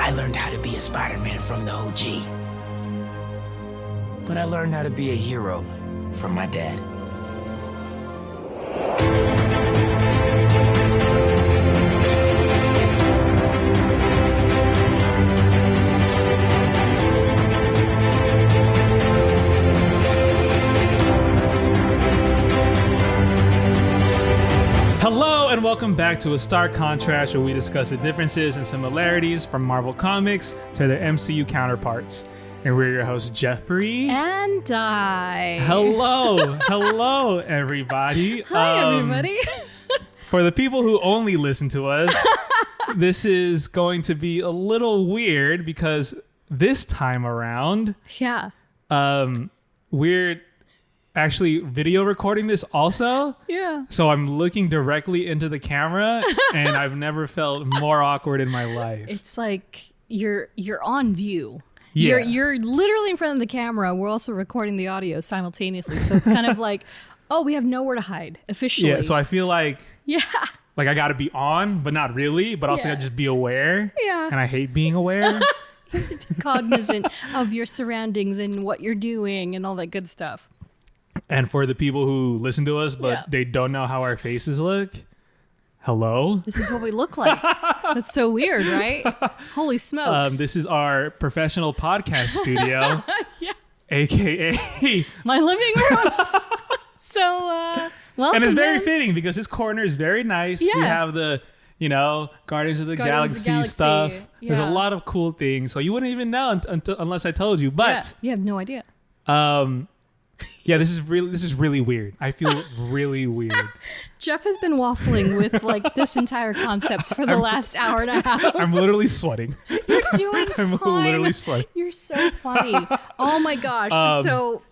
I learned how to be a Spider-Man from the OG. But I learned how to be a hero from my dad. Hello and welcome back to A Stark Contrast, where we discuss the differences and similarities from Marvel Comics to their MCU counterparts. And we're your hosts, Geoffrey and Dai. Hello, everybody. Hi, everybody. For the people who only listen to us, this is going to be a little weird because this time around, we're actually video recording this also. Yeah. So I'm looking directly into the camera and I've never felt more awkward in my life. It's like you're on view. Yeah. You're literally in front of the camera. We're also recording the audio simultaneously. So it's kind of like, oh, we have nowhere to hide officially. Yeah, so I feel like like I got to be on, but not really, but also gotta just be aware. Yeah. And I hate being aware. You have to be cognizant of your surroundings and what you're doing and all that good stuff. And for the people who listen to us, but they don't know how our faces look, hello. This is what we look like. That's so weird, right? Holy smokes. This is our professional podcast studio, AKA my living room. So, welcome. And it's very fitting because this corner is very nice. Yeah. We have the, Guardians of the Galaxy stuff. Yeah. There's a lot of cool things. So you wouldn't even know unless I told you. But you have no idea. Yeah, this is really weird. I feel really weird. Jeff has been waffling with like this entire concept for the last hour and a half. I'm literally sweating. You're doing fine. I'm literally sweating. You're so funny. Oh my gosh.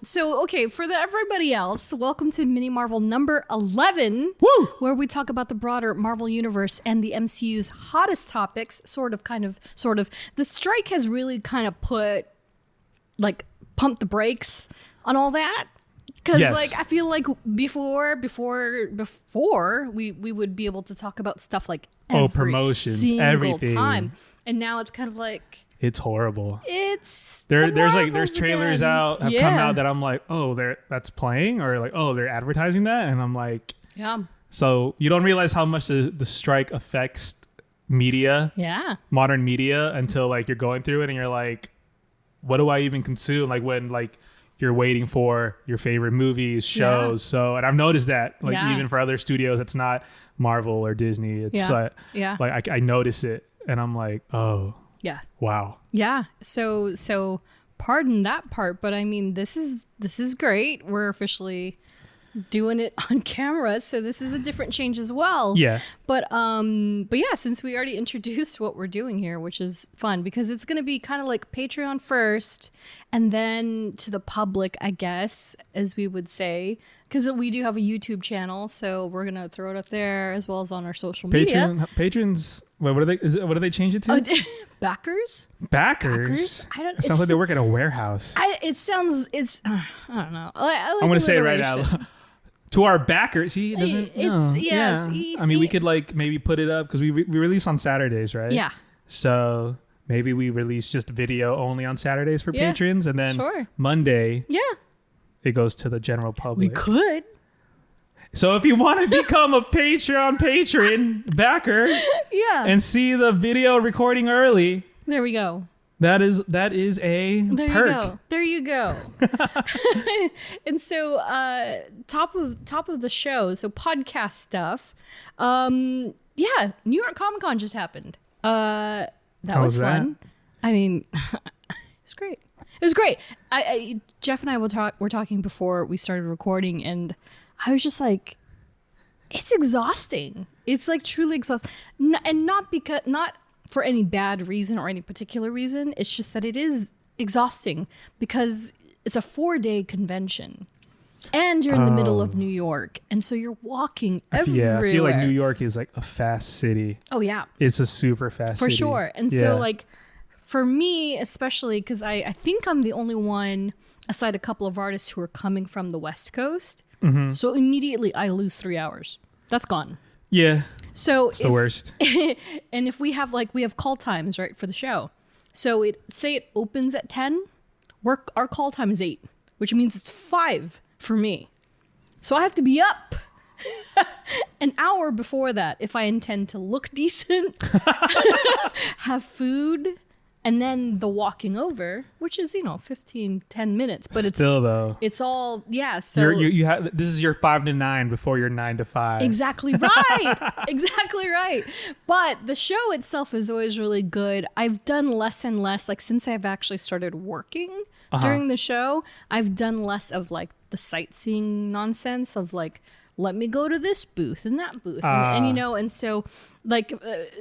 So okay, for everybody else, welcome to Mini Marvel number 11, where we talk about the broader Marvel universe and the MCU's hottest topics, sort of. The strike has really kind of pumped the brakes on all that. Because I feel like before we would be able to talk about stuff like promotions, single everything time, and now it's kind of like it's horrible. It's there's trailers have come out that I'm like, oh, that's playing, or like, oh, they're advertising that, and I'm like, yeah. So you don't realize how much the strike affects media, modern media, until like you're going through it and you're like, what do I even consume? Like when you're waiting for your favorite movies, shows. So, and I've noticed that, even for other studios, it's not Marvel or Disney. It's I notice it, and I'm like, oh, wow, yeah. So pardon that part, but I mean, this is great. We're officially doing it on camera, so this is a different change as well. Yeah. But yeah, since we already introduced what we're doing here, which is fun because it's going to be kind of like Patreon first and then to the public, I guess, as we would say, because we do have a YouTube channel, so we're going to throw it up there as well as on our social media. Patrons, what do they change it to? Backers? Backers? I don't. It sounds like they work at a warehouse. I don't know. I'm going to say it right now. To our backers, he doesn't. I mean, we could maybe put it up because we release on Saturdays, right? Yeah. So maybe we release just video only on Saturdays for patrons, and then Monday, it goes to the general public. We could. So if you want to become a patron backer, and see the video recording early, there we go. That is a perk. There you go. And so top of the show, so podcast stuff. New York Comic Con just happened. That was fun. I mean, it's great. It was great. Jeff and I were talking before we started recording, and I was just like, it's exhausting. It's like truly exhausting, and not for any bad reason or any particular reason. It's just that it is exhausting because it's a 4-day convention and you're in the middle of New York. And so you're walking everywhere. Yeah, I feel like New York is like a fast city. Oh, yeah. It's a super fast city. For sure. And so for me, especially because I think I'm the only one aside a couple of artists who are coming from the West Coast. Mm-hmm. So immediately I lose 3 hours. That's gone. Yeah. So it's the worst. And if we have call times, right, for the show. So it opens at 10. Our call time is 8, which means it's 5 for me. So I have to be up an hour before that if I intend to look decent, have food, and then the walking over, which is 10 minutes, but it's still though. It's all So you have this is your 5 to 9 before your 9 to 5. Exactly right, exactly right. But the show itself is always really good. I've done less and less, like since I've actually started working during the show. I've done less of like the sightseeing nonsense of like, let me go to this booth and that booth, and so like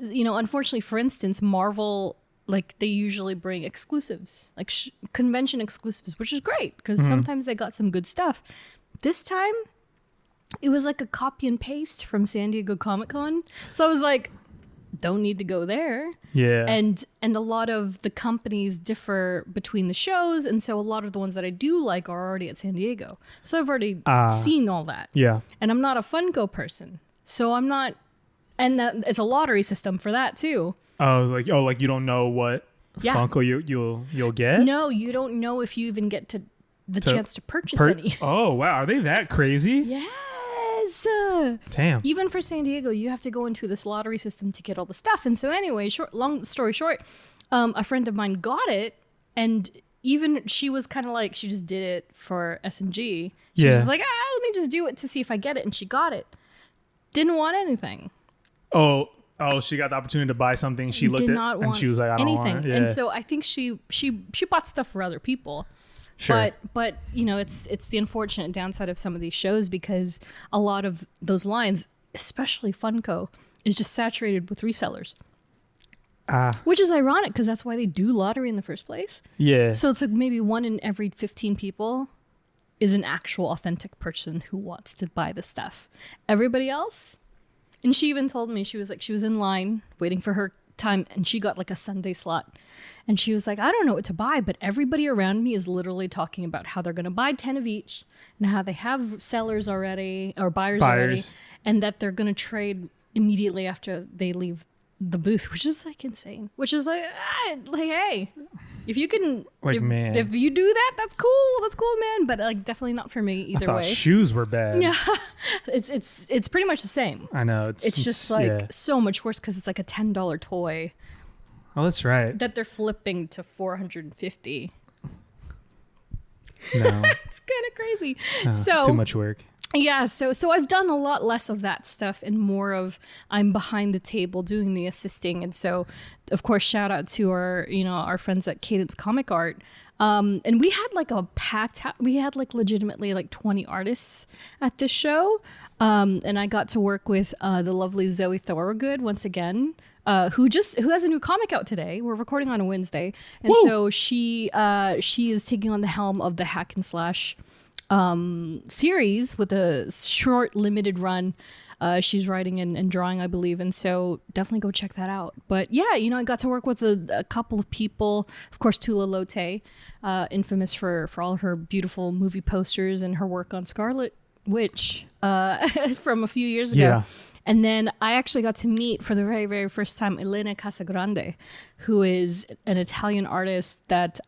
unfortunately, for instance, Marvel. Like they usually bring exclusives, like convention exclusives, which is great because sometimes they got some good stuff. This time, it was like a copy and paste from San Diego Comic-Con. So I was like, don't need to go there. Yeah. And a lot of the companies differ between the shows, and so a lot of the ones that I do like are already at San Diego. So I've already seen all that. Yeah. And I'm not a Funko person, so I'm not. And that it's a lottery system for that too. I was like, like you don't know what Funko you'll get? No, you don't know if you even get to the chance to purchase any. Oh wow, are they that crazy? Yes. Damn. Even for San Diego, you have to go into this lottery system to get all the stuff. And so anyway, long story short, a friend of mine got it, and even she was kind of like, she just did it for S&G. She was like, let me just do it to see if I get it, and she got it. Didn't want anything. Oh, she got the opportunity to buy something. She looked at it and she was like, I don't want it. Yeah. And so I think she bought stuff for other people. Sure. But it's the unfortunate downside of some of these shows because a lot of those lines, especially Funko, is just saturated with resellers. Which is ironic because that's why they do lottery in the first place. Yeah. So it's like maybe 1 in every 15 people is an actual authentic person who wants to buy the stuff. Everybody else. And she even told me, she was in line waiting for her time and she got like a Sunday slot. And she was like, I don't know what to buy, but everybody around me is literally talking about how they're going to buy 10 of each and how they have sellers already or buyers already, and that they're going to trade immediately after they leave the booth, which is like insane. Which is like hey, if you can, if you do that, that's cool, man. But like, definitely not for me either way. Shoes were bad. Yeah, it's pretty much the same. I know. It's just like so much worse because it's like a $10 toy. Oh, that's right. That they're flipping to $450. No, it's kind of crazy. So it's too much work. Yeah, so I've done a lot less of that stuff and more of I'm behind the table doing the assisting. And so, of course, shout out to our friends at Cadence Comic Art. And we had like a packed, we had like legitimately like 20 artists at this show. And I got to work with the lovely Zoe Thorogood once again. Who has a new comic out today. We're recording on a Wednesday. And so she is taking on the helm of the Hack and Slash series with a short limited run. She's writing and drawing, I believe, and so definitely go check that out. But yeah, I got to work with a couple of people. Of course, Tula Lote, infamous for all her beautiful movie posters and her work on Scarlet Witch from a few years ago. Yeah. And then I actually got to meet for the very, very first time Elena Casagrande, who is an Italian artist that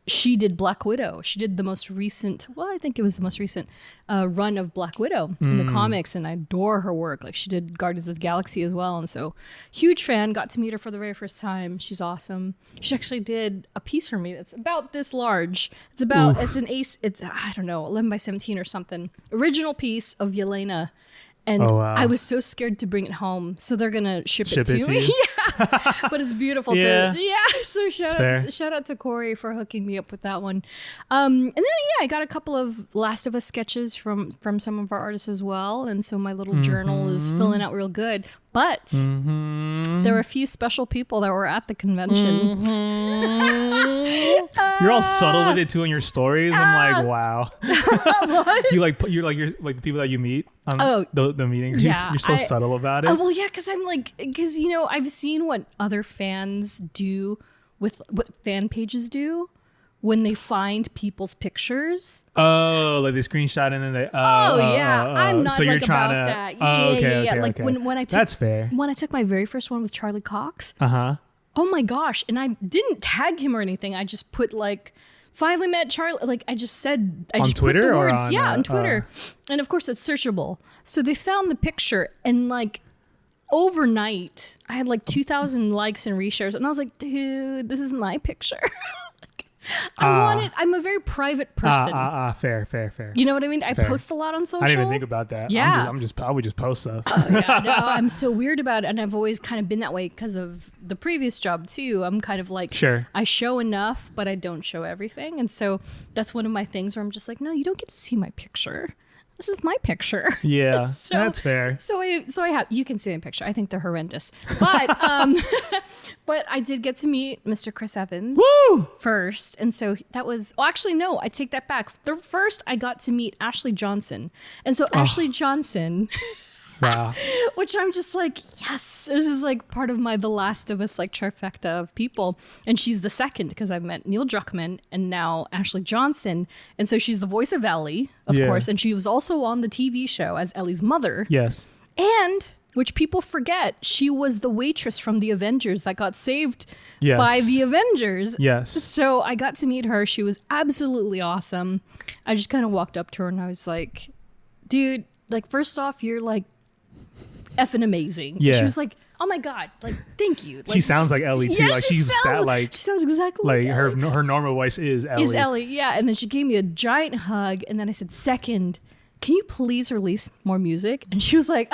she did Black Widow. She did the most recent, I think it was the most recent run of Black Widow in the comics, and I adore her work. Like, she did Guardians of the Galaxy as well, and so huge fan. Got to meet her for the very first time. She's awesome. She actually did a piece for me that's about this large. It's about, it's an ace, it's, I don't know, 11 by 17 or something. Original piece of Yelena. And I was so scared to bring it home, so they're gonna ship it to me. Yeah, but it's beautiful. Yeah. So shout out to Corey for hooking me up with that one. And then I got a couple of Last of Us sketches from some of our artists as well, and so my little journal is filling out real good. But there were a few special people that were at the convention. You're all subtle with it too in your stories. I'm like, wow. you're like the people that you meet on the meetings. Yeah, you're so subtle about it. Well, yeah, because I've seen what other fans do with what fan pages do when they find people's pictures. Oh, like they screenshot and then they. I'm not so like you're about trying to, that. Yeah. Like okay. when I took That's fair. When I took my very first one with Charlie Cox. Oh my gosh. And I didn't tag him or anything. I just put like, finally met Charlie. Like I just said, I on just Twitter put the or words. on, Yeah, on Twitter. And of course it's searchable. So they found the picture and like overnight I had like 2,000 likes and reshares. And I was like, dude, this is my picture. I'm a very private person. Fair. You know what I mean? I post a lot on social. I didn't even think about that. Yeah. I would just post stuff. I'm so weird about it. And I've always kind of been that way because of the previous job too. I'm kind of like, sure, I show enough, but I don't show everything. And so that's one of my things where I'm just like, no, you don't get to see my picture. This is my picture. Yeah, so, that's fair. So I have, you can see my picture. I think they're horrendous. But but I did get to meet Mr. Chris Evans first. And so that was, actually, no, I take that back. The first I got to meet Ashley Johnson. And so Ashley Johnson, wow. which I'm just like, yes, this is like part of my The Last of Us like trifecta of people. And she's the second because I've met Neil Druckmann and now Ashley Johnson. And so she's the voice of Ellie, of course. And she was also on the TV show as Ellie's mother. Yes. And, which people forget, she was the waitress from the Avengers that got saved by the Avengers. Yes. So I got to meet her. She was absolutely awesome. I just kind of walked up to her and I was like, dude, like, first off, you're like effing amazing. Yeah. She was like, oh my God, like, thank you. Like, she sounds like Ellie too. Yeah, like she sounds exactly like Ellie. her normal voice is Ellie. Yeah. And then she gave me a giant hug. And then I said, second, can you please release more music? And she was like,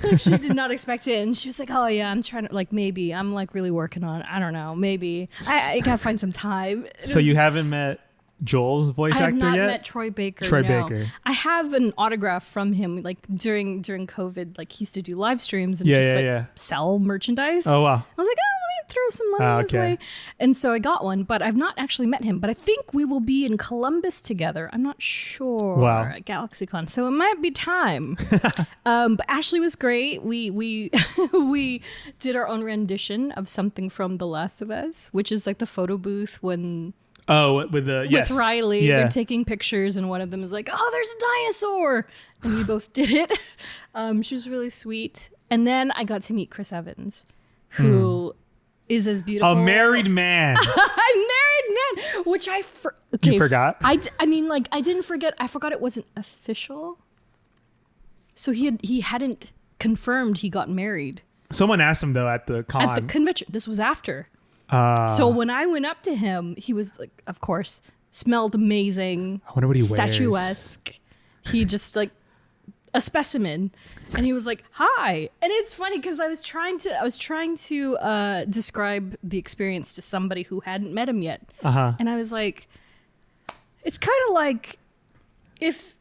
like she did not expect it. And she was like, oh yeah, I'm trying to, like, maybe I'm like really working on it. I don't know. Maybe I gotta find some time. So you haven't met Joel's voice actor yet? I have not met Troy Baker. Baker. I have an autograph from him, like during COVID, like he used to do live streams and sell merchandise. Oh wow. I was like, let me throw some money his way. And so I got one, but I've not actually met him. But I think we will be in Columbus together. I'm not sure at GalaxyCon. So it might be time. But Ashley was great. We we did our own rendition of something from The Last of Us, which is like the photo booth when with Riley, they're taking pictures, and one of them is like, "Oh, there's a dinosaur," and we both did it. She was really sweet, and then I got to meet Chris Evans, who is as beautiful. A married man. A married man, which you forgot. I mean, like, I didn't forget. I forgot it wasn't official. So he hadn't confirmed he got married. Someone asked him though at the con. At the convention. This was after. So when I went up to him, he was like, of course, smelled amazing. I wonder what he wears. Statuesque. He just like a specimen, and he was like, "Hi." And it's funny because I was trying to describe the experience to somebody who hadn't met him yet, and I was like, it's kind of like if,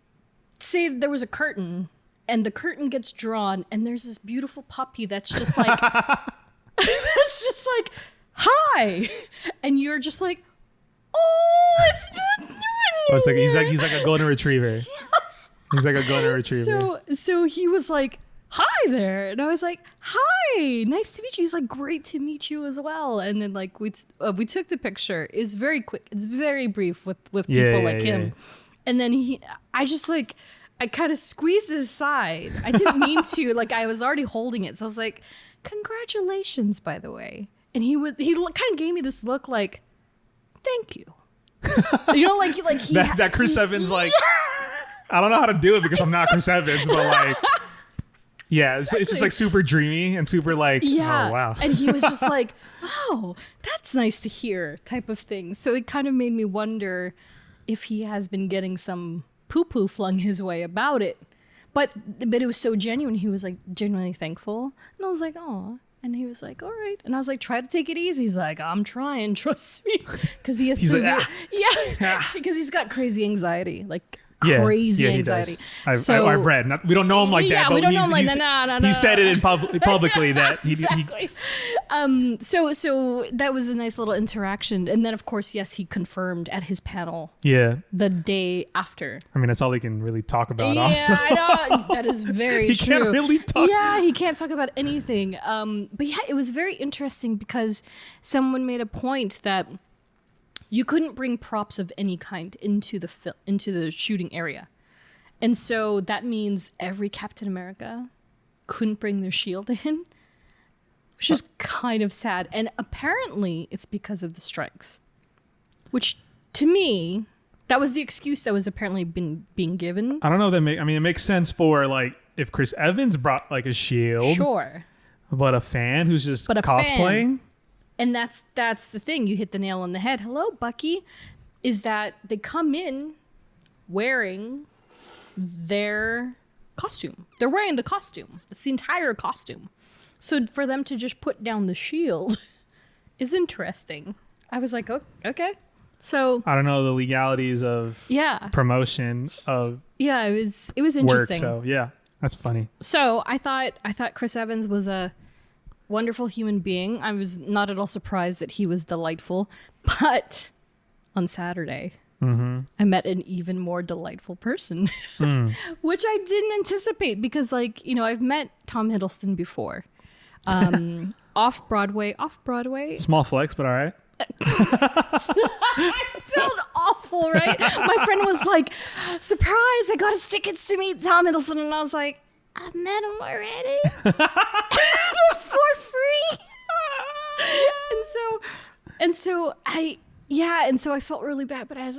say, there was a curtain, and the curtain gets drawn, and there's this beautiful puppy that's just like, that's just like, hi, and you're just like, oh, it's not doing it. He's like a golden retriever. Yes. He's like a golden retriever. So he was like, hi there, and I was like, hi, nice to meet you. He's like, great to meet you as well. And then like we took the picture. It's very quick. It's very brief with people like him. And then I kind of squeezed his side. I didn't mean to. Like, I was already holding it, so I was like, congratulations, by the way. And he kind of gave me this look like, thank you. You know, like he that Chris Evans, like, I don't know how to do it because I'm not Chris Evans, but like, yeah, it's just like super dreamy and super like, oh wow. And he was just like, oh, that's nice to hear, type of thing. So it kind of made me wonder if he has been getting some poo-poo flung his way about it. But it was so genuine. He was like genuinely thankful. And I was like, oh. And he was like, all right. And I was like, try to take it easy. He's like, I'm trying, trust me. Because he has severe, because he's got crazy anxiety, like crazy anxiety. I've read. We don't know him like that, but we don't know him like that. No. He said it in publicly that exactly. So that was a nice little interaction, and then of course, yes, he confirmed at his panel. Yeah. The day after. I mean, that's all he can really talk about. Yeah, also. I know that is very he true. He can't really talk. Yeah, he can't talk about anything. But yeah, it was very interesting because someone made a point that you couldn't bring props of any kind into the shooting area. And so that means every Captain America couldn't bring their shield in. which is kind of sad. And apparently it's because of the strikes, which to me, that was the excuse that was apparently being given. I don't know if that it makes sense for like if Chris Evans brought like a shield. Sure. But a fan who's just cosplaying. And that's the thing. You hit the nail on the head. Hello, Bucky. Is that they come in wearing their costume. They're wearing the costume. It's the entire costume. So for them to just put down the shield is interesting. I was like, oh, okay. So I don't know the legalities of promotion of it was interesting. Work, so yeah, that's funny. So I thought Chris Evans was a wonderful human being. I was not at all surprised that he was delightful. But on Saturday, I met an even more delightful person, which I didn't anticipate because, like, you know, I've met Tom Hiddleston before. Off Broadway. Small flex, but all right. I felt awful, right? My friend was like, surprise, I got us tickets to meet Tom Hiddleston. And I was like, I've met him already. For free. and so I felt really bad, but I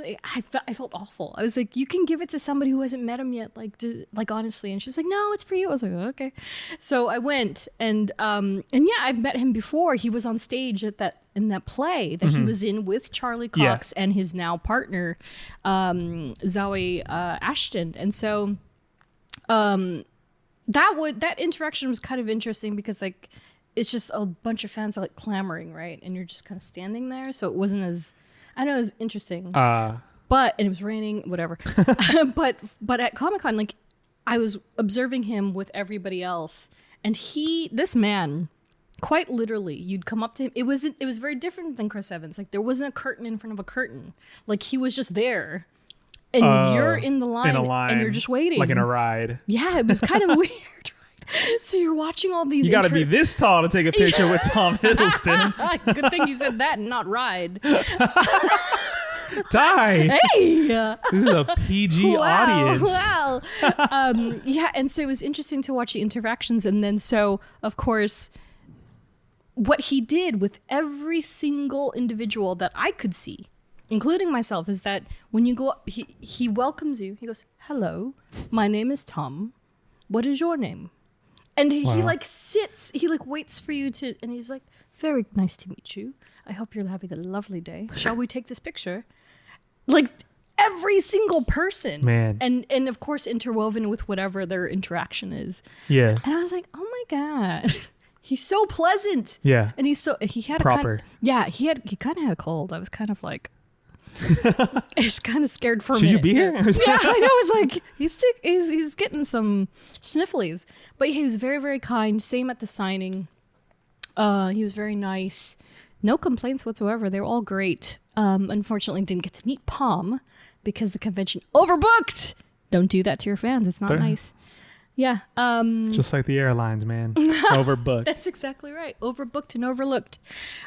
felt awful. I was like, you can give it to somebody who hasn't met him yet, like honestly. And she was like, no, it's for you. I was like, okay. So I went and yeah, I've met him before. He was on stage in that play that he was in with Charlie Cox and his now partner, Zoe Ashton. And so that interaction was kind of interesting because like it's just a bunch of fans like clamoring, right? And you're just kind of standing there. So it wasn't as, I know it was interesting, and it was raining, whatever. but at Comic-Con, like I was observing him with everybody else, and this man, quite literally, you'd come up to him. It was very different than Chris Evans. Like there wasn't a curtain in front of a curtain. Like he was just there. And you're in the line, and you're just waiting. Like in a ride. Yeah, it was kind of weird. So you're watching all these. You got to be this tall to take a picture with Tom Hiddleston. Good thing you said that and not ride. Dai. Hey. This is a PG audience. Wow. Yeah, and so it was interesting to watch the interactions. And then so, of course, what he did with every single individual that I could see, including myself, is that when you go up, he welcomes you. He goes, hello, my name is Tom. What is your name? And he like sits, he like waits for you to, and he's like, very nice to meet you. I hope you're having a lovely day. Shall we take this picture? Like every single person. Man. And of course interwoven with whatever their interaction is. Yeah. And I was like, oh my God. He's so pleasant. Yeah. And he had proper. he kind of had a cold. I was kind of like, I was kind of scared for a minute. Should you be here? Yeah, I know. I was like, he's sick. He's getting some snifflies. But he was very, very kind. Same at the signing. He was very nice. No complaints whatsoever. They were all great. Unfortunately, didn't get to meet Palm because the convention overbooked. Don't do that to your fans. It's not nice. Yeah. Just like the airlines, man. Overbooked. That's exactly right. Overbooked and overlooked.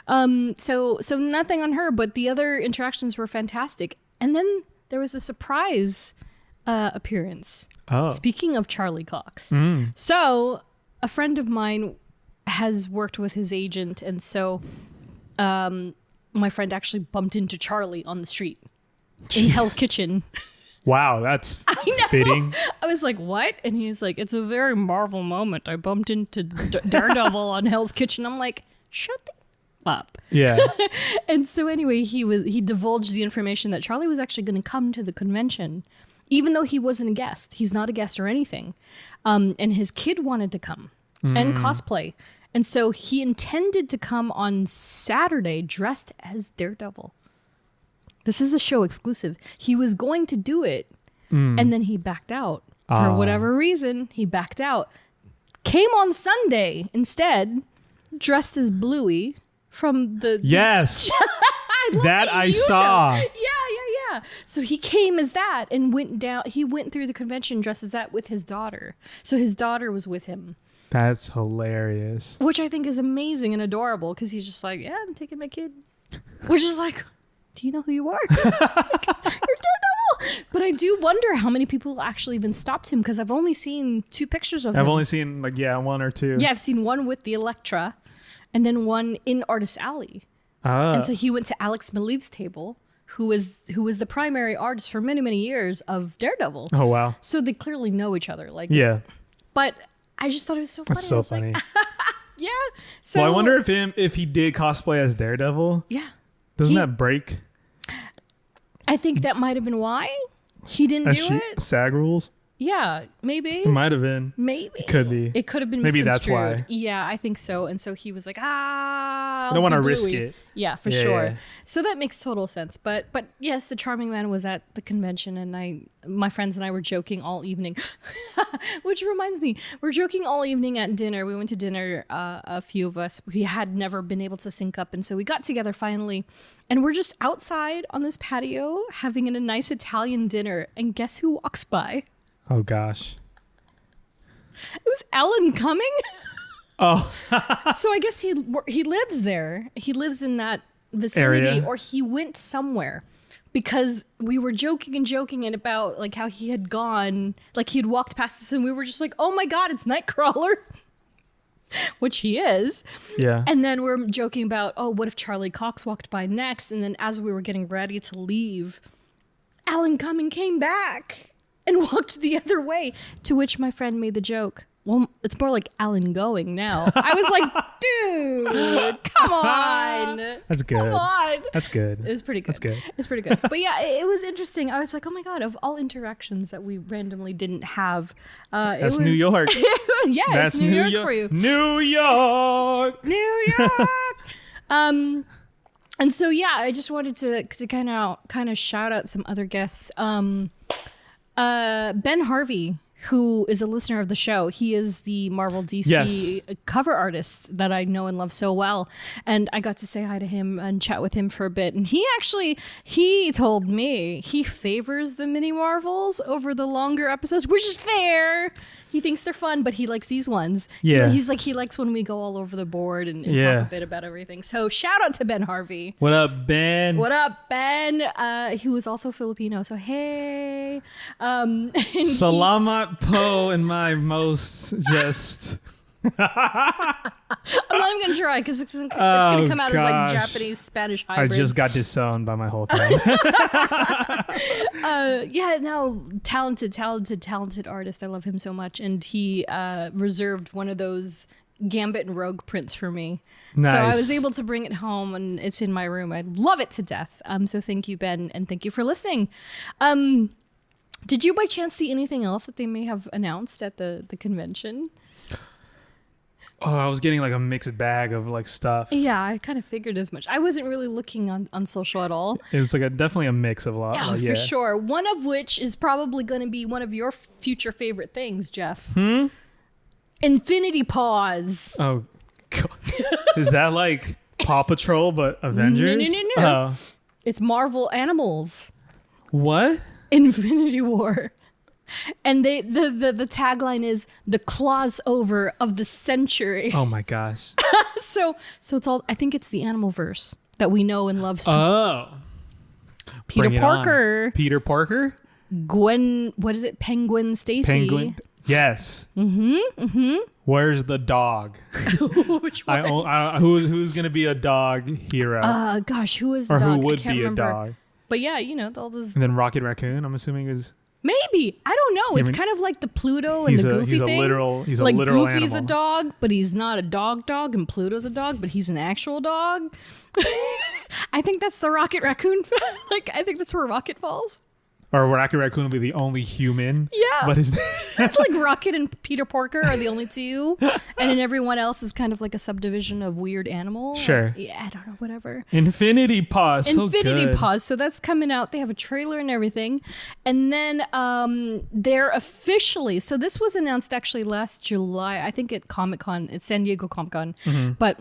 So nothing on her, but the other interactions were fantastic. And then there was a surprise appearance. Oh. Speaking of Charlie Cox. So a friend of mine has worked with his agent. And so my friend actually bumped into Charlie on the street in Hell's Kitchen. Wow, that's fitting. I was like, what? And he's like, it's a very Marvel moment. I bumped into Daredevil on Hell's Kitchen. I'm like, shut the up. Yeah. And so anyway, he divulged the information that Charlie was actually going to come to the convention, even though he wasn't a guest. He's not a guest or anything. And his kid wanted to come and cosplay. And so he intended to come on Saturday dressed as Daredevil. This is a show exclusive. He was going to do it, and then he backed out. For whatever reason, he backed out. Came on Sunday instead, dressed as Bluey from the... Yes! I saw. Yeah. So he came as that and went down. He went through the convention dressed as that with his daughter. So his daughter was with him. That's hilarious. Which I think is amazing and adorable because he's just like, yeah, I'm taking my kid. Which is like... Do you know who you are? You're Daredevil. But I do wonder how many people actually even stopped him because I've only seen 2 pictures of him. I've only seen 1 or 2. Yeah, I've seen one with the Elektra, and then one in Artist Alley. And so he went to Alex Maleev's table, who was the primary artist for many, many years of Daredevil. Oh, wow. So they clearly know each other. Like, yeah. But I just thought it was so funny. That's so funny. Like, yeah. So well, I wonder if he did cosplay as Daredevil. Yeah. Doesn't that break? I think that might have been why he didn't do it. SAG rules? Yeah, maybe. It might have been. Maybe. It could be. It could have been Maybe that's misconstrued. why. Yeah, I think so. And so he was like, I don't want to risk it. Yeah, for sure. Yeah. So that makes total sense. But yes, the Charming Man was at the convention, and my friends and I were joking all evening. Which reminds me, we're joking all evening at dinner. We went to dinner, a few of us. We had never been able to sync up, and so we got together finally. And we're just outside on this patio having a nice Italian dinner. And guess who walks by? Oh, gosh. It was Alan Cumming. Oh. So I guess he lives there. He lives in that vicinity. Area. Or he went somewhere. Because we were joking and about like how he had gone, like he had walked past us and we were just like, oh my God, it's Nightcrawler. Which he is. Yeah. And then we're joking about, oh, what if Charlie Cox walked by next? And then as we were getting ready to leave, Alan Cumming came back and walked the other way, to which my friend made the joke, well, it's more like Alan going now. I was like, dude, come on. That's good. Come on. That's good. It was pretty good. That's good. It's pretty good. But yeah, it was interesting. I was like, oh my God, of all interactions that we randomly didn't have. That's New York. Yeah, That's it's New York for you. New York. New York. And so, yeah, I just wanted to kind of shout out some other guests. Ben Harvey, who is a listener of the show. He is the Marvel DC cover artist that I know and love so well. And I got to say hi to him and chat with him for a bit. And he told me he favors the mini Marvels over the longer episodes, which is fair. He thinks they're fun, but he likes these ones. Yeah. He's like, he likes when we go all over the board and talk a bit about everything. So shout out to Ben Harvey. What up, Ben? What up, Ben? He was also Filipino, so hey. Salamat po in my most just... I'm not even going to try because it's going to come out as like Japanese Spanish hybrid. I just got disowned by my whole time. Talented artist. I love him so much. And he reserved one of those Gambit and Rogue prints for me. Nice. So I was able to bring it home and it's in my room. I love it to death. So thank you, Ben, and thank you for listening. Did you by chance see anything else that they may have announced at the convention? Oh, I was getting like a mixed bag of like stuff. Yeah, I kind of figured as much. I wasn't really looking on social at all. It was like definitely a mix of a lot. Yeah, for sure. One of which is probably going to be one of your future favorite things, Jeff. Infinity Paws. Oh, God. Is that like Paw Patrol but Avengers? No. Oh. It's Marvel Animals. What? Infinity War. And the tagline is the claws over of the century. Oh my gosh. So it's all, I think it's the Animalverse that we know and love so. Oh. Peter Parker. Peter Parker? Gwen, what is it? Penguin Stacy. Penguin. Yes. Where's the dog? Which one? Who's gonna be a dog hero? Gosh, who is the or dog? who would I can't be remember. a dog? But yeah, you know, all those. And then Rocket Raccoon, I'm assuming is. Maybe, I don't know. It's kind of like the Pluto and the Goofy thing. He's a like literal Goofy's animal. a dog, but he's not a dog, and Pluto's a dog, but he's an actual dog. I think that's the Rocket Raccoon. I think that's where Rocket falls. Or Rocket Raccoon will be the only human. Yeah. But his like Rocket and Peter Parker are the only two. And then everyone else is kind of like a subdivision of weird animal. Sure. Yeah, I don't know, whatever. Infinity Paws. Infinity so good. Paws. So that's coming out. They have a trailer and everything. And then they're officially, so this was announced actually last July, I think at Comic-Con, at San Diego Comic-Con. But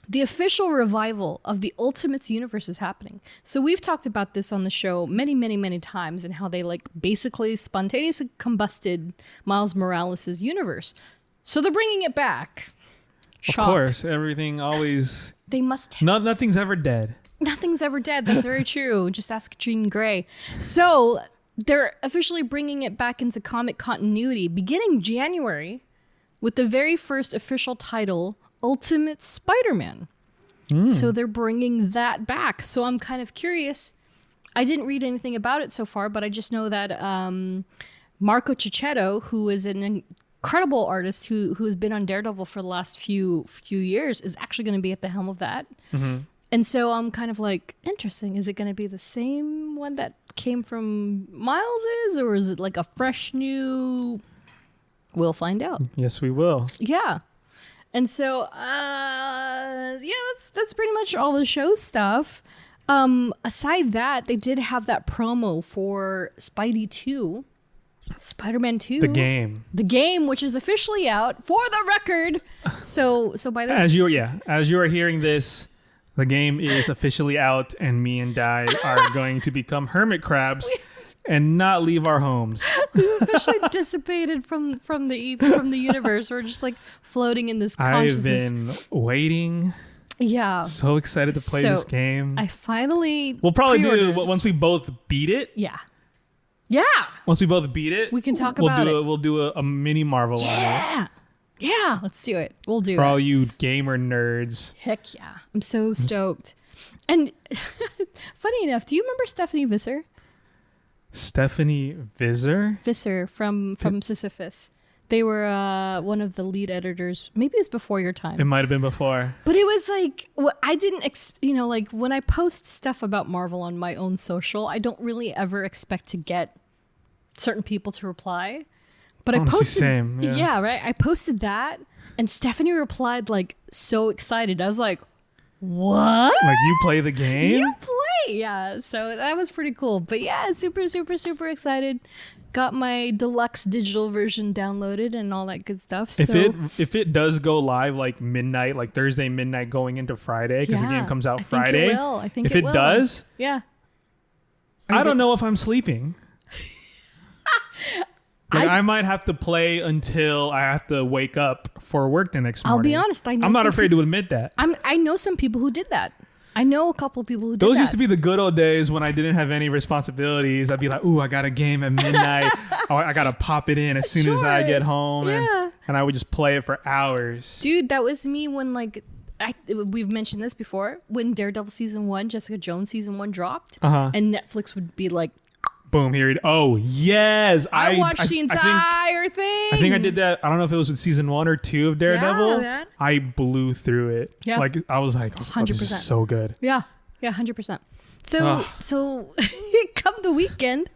the official revival of the Ultimates universe is happening. So we've talked about this on the show many, many, many times and how they like basically spontaneously combusted Miles Morales' universe. So they're bringing it back. Shock. Of course, everything always... They must... Nothing's ever dead. Nothing's ever dead. That's very true. Just ask Jean Grey. So they're officially bringing it back into comic continuity beginning January with the very first official title, Ultimate Spider-Man. So they're bringing that back. So I'm kind of curious. I didn't read anything about it so far, but I just know that Marco Cicchetto, who is an incredible artist who has been on Daredevil for the last few years, is actually going to be at the helm of that. And so I'm kind of like, interesting. Is it going to be the same one that came from Miles's, or is it like a fresh new? We'll find out. Yes, we will. Yeah. And so, that's pretty much all the show stuff. Aside that, they did have that promo for Spidey 2, Spider-Man 2. The game, which is officially out for the record. So by this, as you are hearing this, the game is officially out, and me and Dai are going to become hermit crabs and not leave our homes. We've officially dissipated from the universe. We're just like floating in this consciousness. I've been waiting. Yeah. So excited to play this game. We'll probably do it once we both beat it. Yeah. Yeah. Once we both beat it, we can talk about it. We'll do a mini Marvel on it. Yeah. Yeah. Let's do it. We'll do it. For all you gamer nerds. Heck yeah. I'm so stoked. And funny enough, do you remember Stephanie Visser? Stephanie Visser? Visser from Sisyphus. They were one of the lead editors. Maybe it was before your time. It might have been before. But it was like, I didn't, like when I post stuff about Marvel on my own social, I don't really ever expect to get certain people to reply. But honestly, I posted, same. Yeah, right. I posted that, and Stephanie replied like so excited. I was like, what? Like, you play the game? You play, yeah. So that was pretty cool. But yeah, super, super, super excited. Got my deluxe digital version downloaded and all that good stuff. If it does go live like midnight, like Thursday midnight going into Friday, because the game comes out Friday. I think if it does, yeah. I don't know if I'm sleeping. I might have to play until I have to wake up for work the next morning. I'll be honest. I'm not afraid to admit that. I know some people who did that. I know a couple of people who did Those that. used to be the good old days when I didn't have any responsibilities. I'd be like, ooh, I got a game at midnight. I got to pop it in as soon as I get home. Yeah. And I would just play it for hours. Dude, that was me when we've mentioned this before. When Daredevil season 1, Jessica Jones season 1 dropped. And Netflix would be like, boom, here it. Oh, yes. I watched the entire thing. I think I did that. I don't know if it was with season 1 or 2 of Daredevil. Yeah. I blew through it. Yeah. Like, I was like, 100%. Oh, this is so good. Yeah. Yeah, 100%. So come the weekend.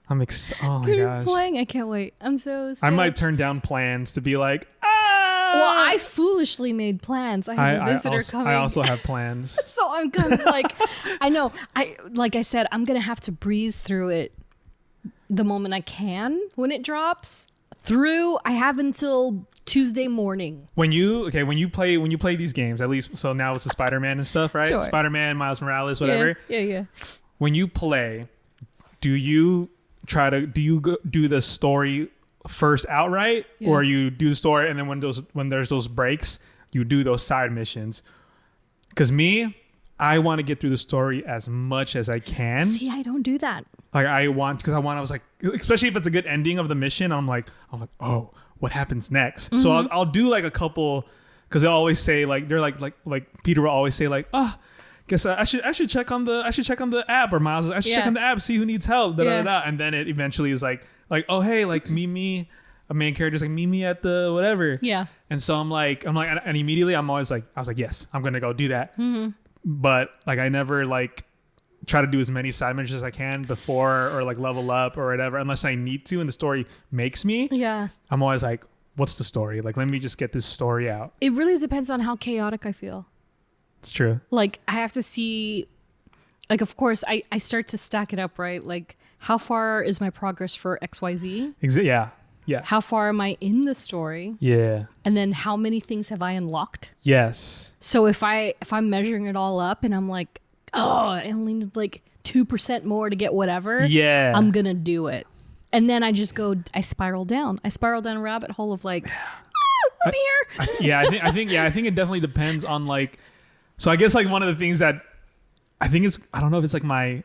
I'm excited. Oh, my You're gosh. playing. I can't wait. I'm so stoked. I might turn down plans to be like, Well, I foolishly made plans. I have a visitor coming. I also have plans. So I'm kind of like, I know. Like I said, I'm going to have to breeze through it the moment I can when it drops. I have until Tuesday morning. When you play these games, at least, so now it's the Spider-Man and stuff, right? Sure. Spider-Man, Miles Morales, whatever. Yeah. When you play, do you go do the story first outright, or you do the story and then when there's those breaks, you do those side missions? Because I want to get through the story as much as I can. See, I don't do that. Like I was like, especially if it's a good ending of the mission, I'm like, oh, what happens next? Mm-hmm. So I'll do like a couple, because they always say like, they're like Peter will always say like, guess I should check on the app, or Miles, I should check on the app, see who needs help, and then it eventually is like, oh hey, like meet me, a main character's like, meet me at the whatever. Yeah. And so I'm like, and immediately I was like, yes, I'm gonna go do that. Mm-hmm. But like I never like try to do as many side missions as I can before, or like level up or whatever, unless I need to and the story makes me. Yeah. I'm always like, what's the story? Like, let me just get this story out. It really depends on how chaotic I feel. It's true. Like I have to see, like, of course I start to stack it up, right? Like how far is my progress for XYZ? Yeah. How far am I in the story? Yeah. And then how many things have I unlocked? Yes. So if I'm measuring it all up and I'm like, oh, I only need like 2% more to get whatever. Yeah. I'm going to do it. And then I spiral down. I spiral down a rabbit hole of like, I'm here. I think it definitely depends on like, so I guess like one of the things that I think is, I don't know if it's like my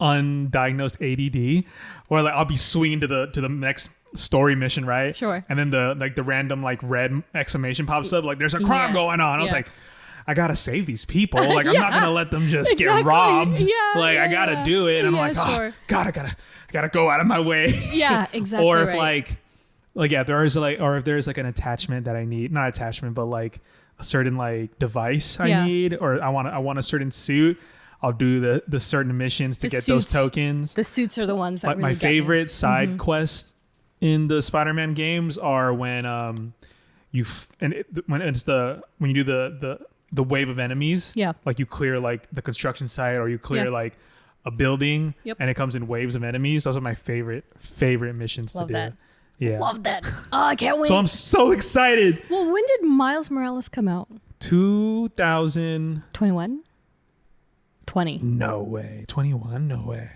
undiagnosed ADD, or like I'll be swinging to the next story mission, right? Sure. And then the random like red exclamation pops up, like there's a crime going on. I was like, I gotta save these people. Like I'm not gonna let them just get robbed. I gotta do it. And I'm like, oh God, I gotta go out of my way. Yeah, exactly. Or if if there's like an attachment that I need, not attachment, but like a certain like device I need, or I want a certain suit, I'll do the certain missions to get those tokens. The suits are the ones that like really my favorite side quests in the Spider-Man games are when when you do the wave of enemies, like you clear like the construction site, or you clear like a building, and it comes in waves of enemies. Those are my favorite missions to do. That. Yeah, love that. Oh, I can't wait. So I'm so excited. Well, when did Miles Morales come out? 2021. 20. No way. 21. No way.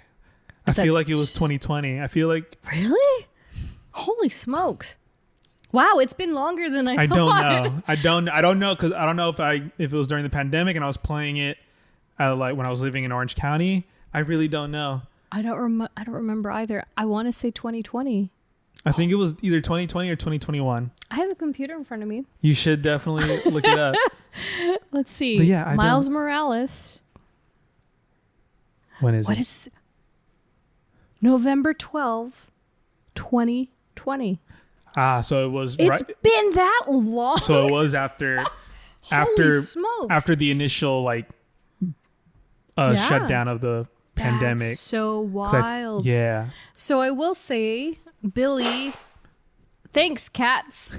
I feel like it was 2020. I feel like really. Holy smokes. Wow, it's been longer than I thought. I don't know because I don't know if it was during the pandemic and I was playing it like when I was living in Orange County. I really don't know. I don't remember either. I want to say 2020. I think it was either 2020 or 2021. I have a computer in front of me. You should definitely look it up. Let's see. But yeah, Miles Morales. When is it? What is November 12, 2020. So it was. It's been that long. So it was after the initial like shutdown of the pandemic. That's so wild. Yeah. So I will say, Billy. Thanks, cats.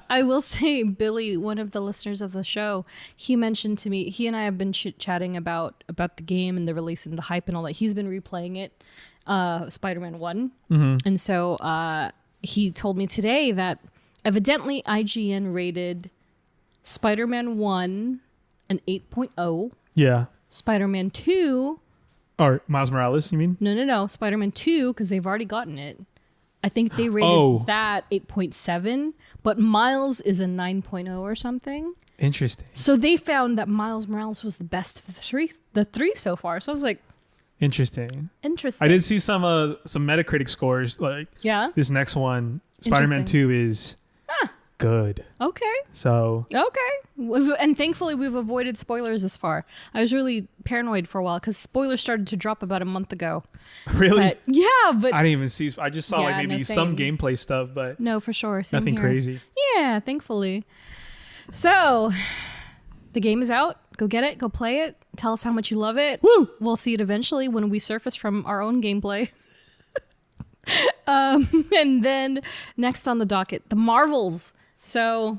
I will say, Billy, one of the listeners of the show, he mentioned to me, he and I have been chit-chatting about the game and the release and the hype and all that. He's been replaying it, Spider-Man 1. And so he told me today that evidently IGN rated Spider-Man 1 an 8.0. Yeah. Spider-Man 2. Or Miles Morales, you mean? No. Spider-Man 2, because they've already gotten it. I think they rated that 8.7, but Miles is a 9.0 or something. Interesting. So they found that Miles Morales was the best of the three so far. So I was like, Interesting. Interesting. I did see some Metacritic scores. Like, this next one, Spider-Man 2 is good. Okay. So. Okay. And thankfully, we've avoided spoilers this far. I was really paranoid for a while because spoilers started to drop about a month ago. Really? But, yeah, but I didn't even see. I just saw like maybe some gameplay stuff, but no, for sure, same nothing here. crazy. Yeah, thankfully. So, the game is out. Go get it. Go play it. Tell us how much you love it. Woo! We'll see it eventually when we surface from our own gameplay. And then next on the docket, the Marvels. So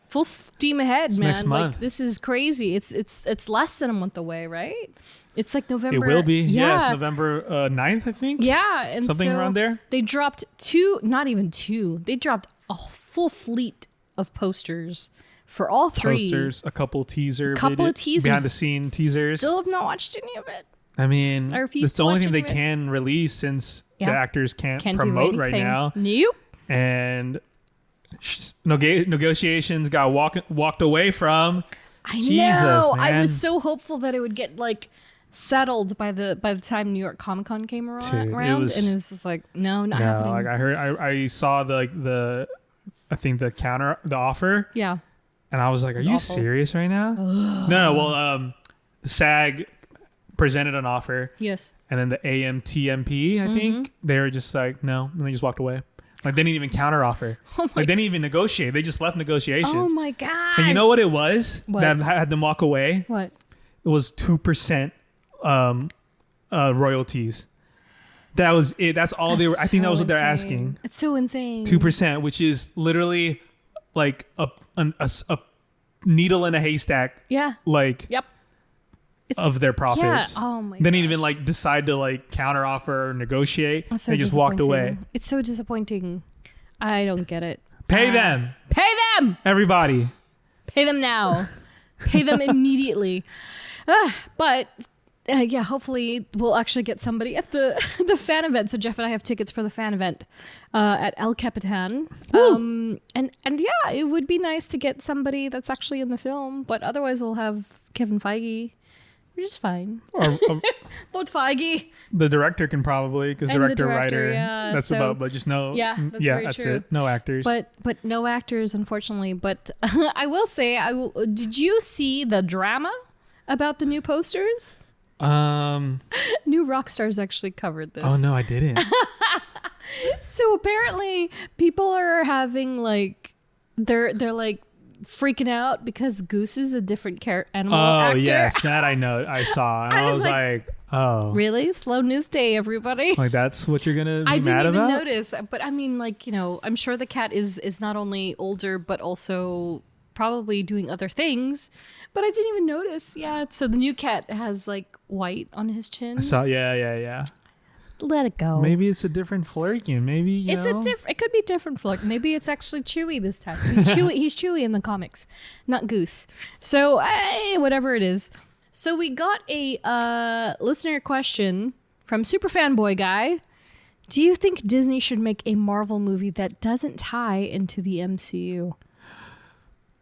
full steam ahead, man. Next month. Like this is crazy. It's less than a month away, right? It's like November. It will be. Yeah, it's November 9th, I think. Yeah, and something so around there. They dropped not even two. They dropped a full fleet of posters for all three. Posters, a couple of teasers, behind the scene teasers. Still have not watched any of it. I mean, it's the only thing they can release since the actors can't promote right now. Nope. And negotiations got walked away from. I Jesus, know. man. I was so hopeful that it would get like settled by the time New York Comic Con came around, and it was just like not happening. Like I saw the offer. Yeah. And I was like, "Are you serious right now?" No. Well, SAG presented an offer. Yes. And then the AMTMP, I think, they were just like, no, and they just walked away. Like, they didn't even counter offer. They didn't even negotiate. They just left negotiations. Oh my god! And you know what it was that had them walk away? What? It was 2% royalties. That was it. That's all they were. I think that was what they're asking. It's so insane. 2%, which is literally like a needle in a haystack. Yeah. Like. Yep. Of their profits. Yeah. Oh my. They didn't even like decide to like counter offer or negotiate. So they just walked away. It's so disappointing. I don't get it. Pay them. Pay them. Everybody. Pay them now. Pay them immediately. But hopefully we'll actually get somebody at the fan event. So Jeff and I have tickets for the fan event at El Capitan. And yeah, it would be nice to get somebody that's actually in the film. But otherwise we'll have Kevin Feige which is fine. Or Lord Feige. the director can probably, because director, writer. Yeah, that's so, about, but just no. Yeah, that's true. It. No actors. But no actors, unfortunately. But I will say, did you see the drama about the new posters? New Rockstars actually covered this. Oh no, I didn't. So apparently, people are having like they're like freaking out because Goose is a different animal actor. Oh yes, that I know. I saw. And I was like, oh, really? Slow news day, everybody. Like that's what you're gonna be I mad didn't even about? notice, but I mean, like, you know, I'm sure the cat is not only older but also probably doing other things. But I didn't even notice. Yeah, so the new cat has like white on his chin. I saw. Yeah. Let it go. Maybe it's a different Flurkin. Maybe it's a different. It could be different Flurk. Maybe it's actually Chewy this time. He's Chewy. He's Chewy in the comics, not Goose. So whatever it is. So we got a listener question from Super Fanboy Guy. Do you think Disney should make a Marvel movie that doesn't tie into the MCU?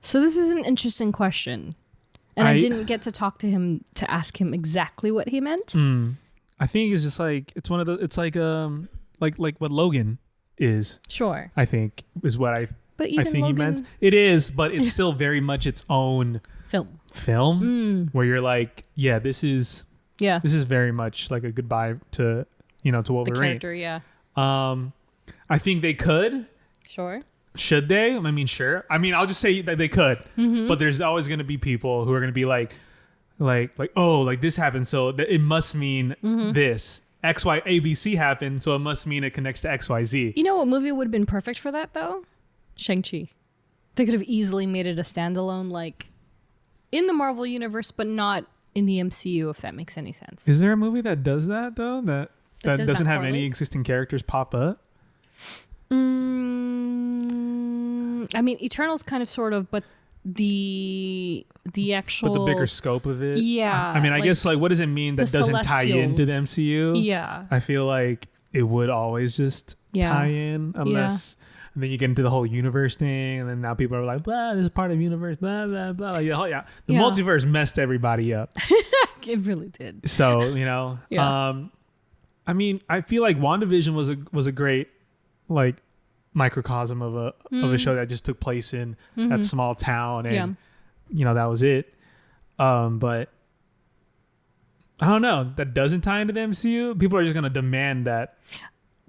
So this is an interesting question, and I didn't get to talk to him to ask him exactly what he meant. I think it's just like it's one of the. It's like what Logan is. Sure. I think is what I. But even I think Logan, he meant it is, but it's still very much its own film where you're like, yeah, this is very much like a goodbye to to Wolverine. The character, yeah. I think they could. Sure. Should they? I mean, sure. I mean, I'll just say that they could, but there's always going to be people who are going to be like, oh, like this happened, so it must mean this. X, Y, A, B, C happened, so it must mean it connects to X, Y, Z. You know what movie would have been perfect for that, though? Shang-Chi. They could have easily made it a standalone, like, in the Marvel universe, but not in the MCU, if that makes any sense. Is there a movie that does that, though? That doesn't have any existing characters pop up? I mean, Eternals kind of, sort of, but the actual... But the bigger scope of it? Yeah. I mean, I guess, like, what does it mean that doesn't tie into the MCU? Yeah. I feel like it would always just tie in, unless... And then you get into the whole universe thing, and then now people are like, blah, this is part of universe, blah, blah, blah. Like, the multiverse messed everybody up. It really did. So, I mean, I feel like WandaVision was a great, like, microcosm of a show that just took place in that small town, and that was it. But I don't know, that doesn't tie into the MCU. People are just gonna demand that.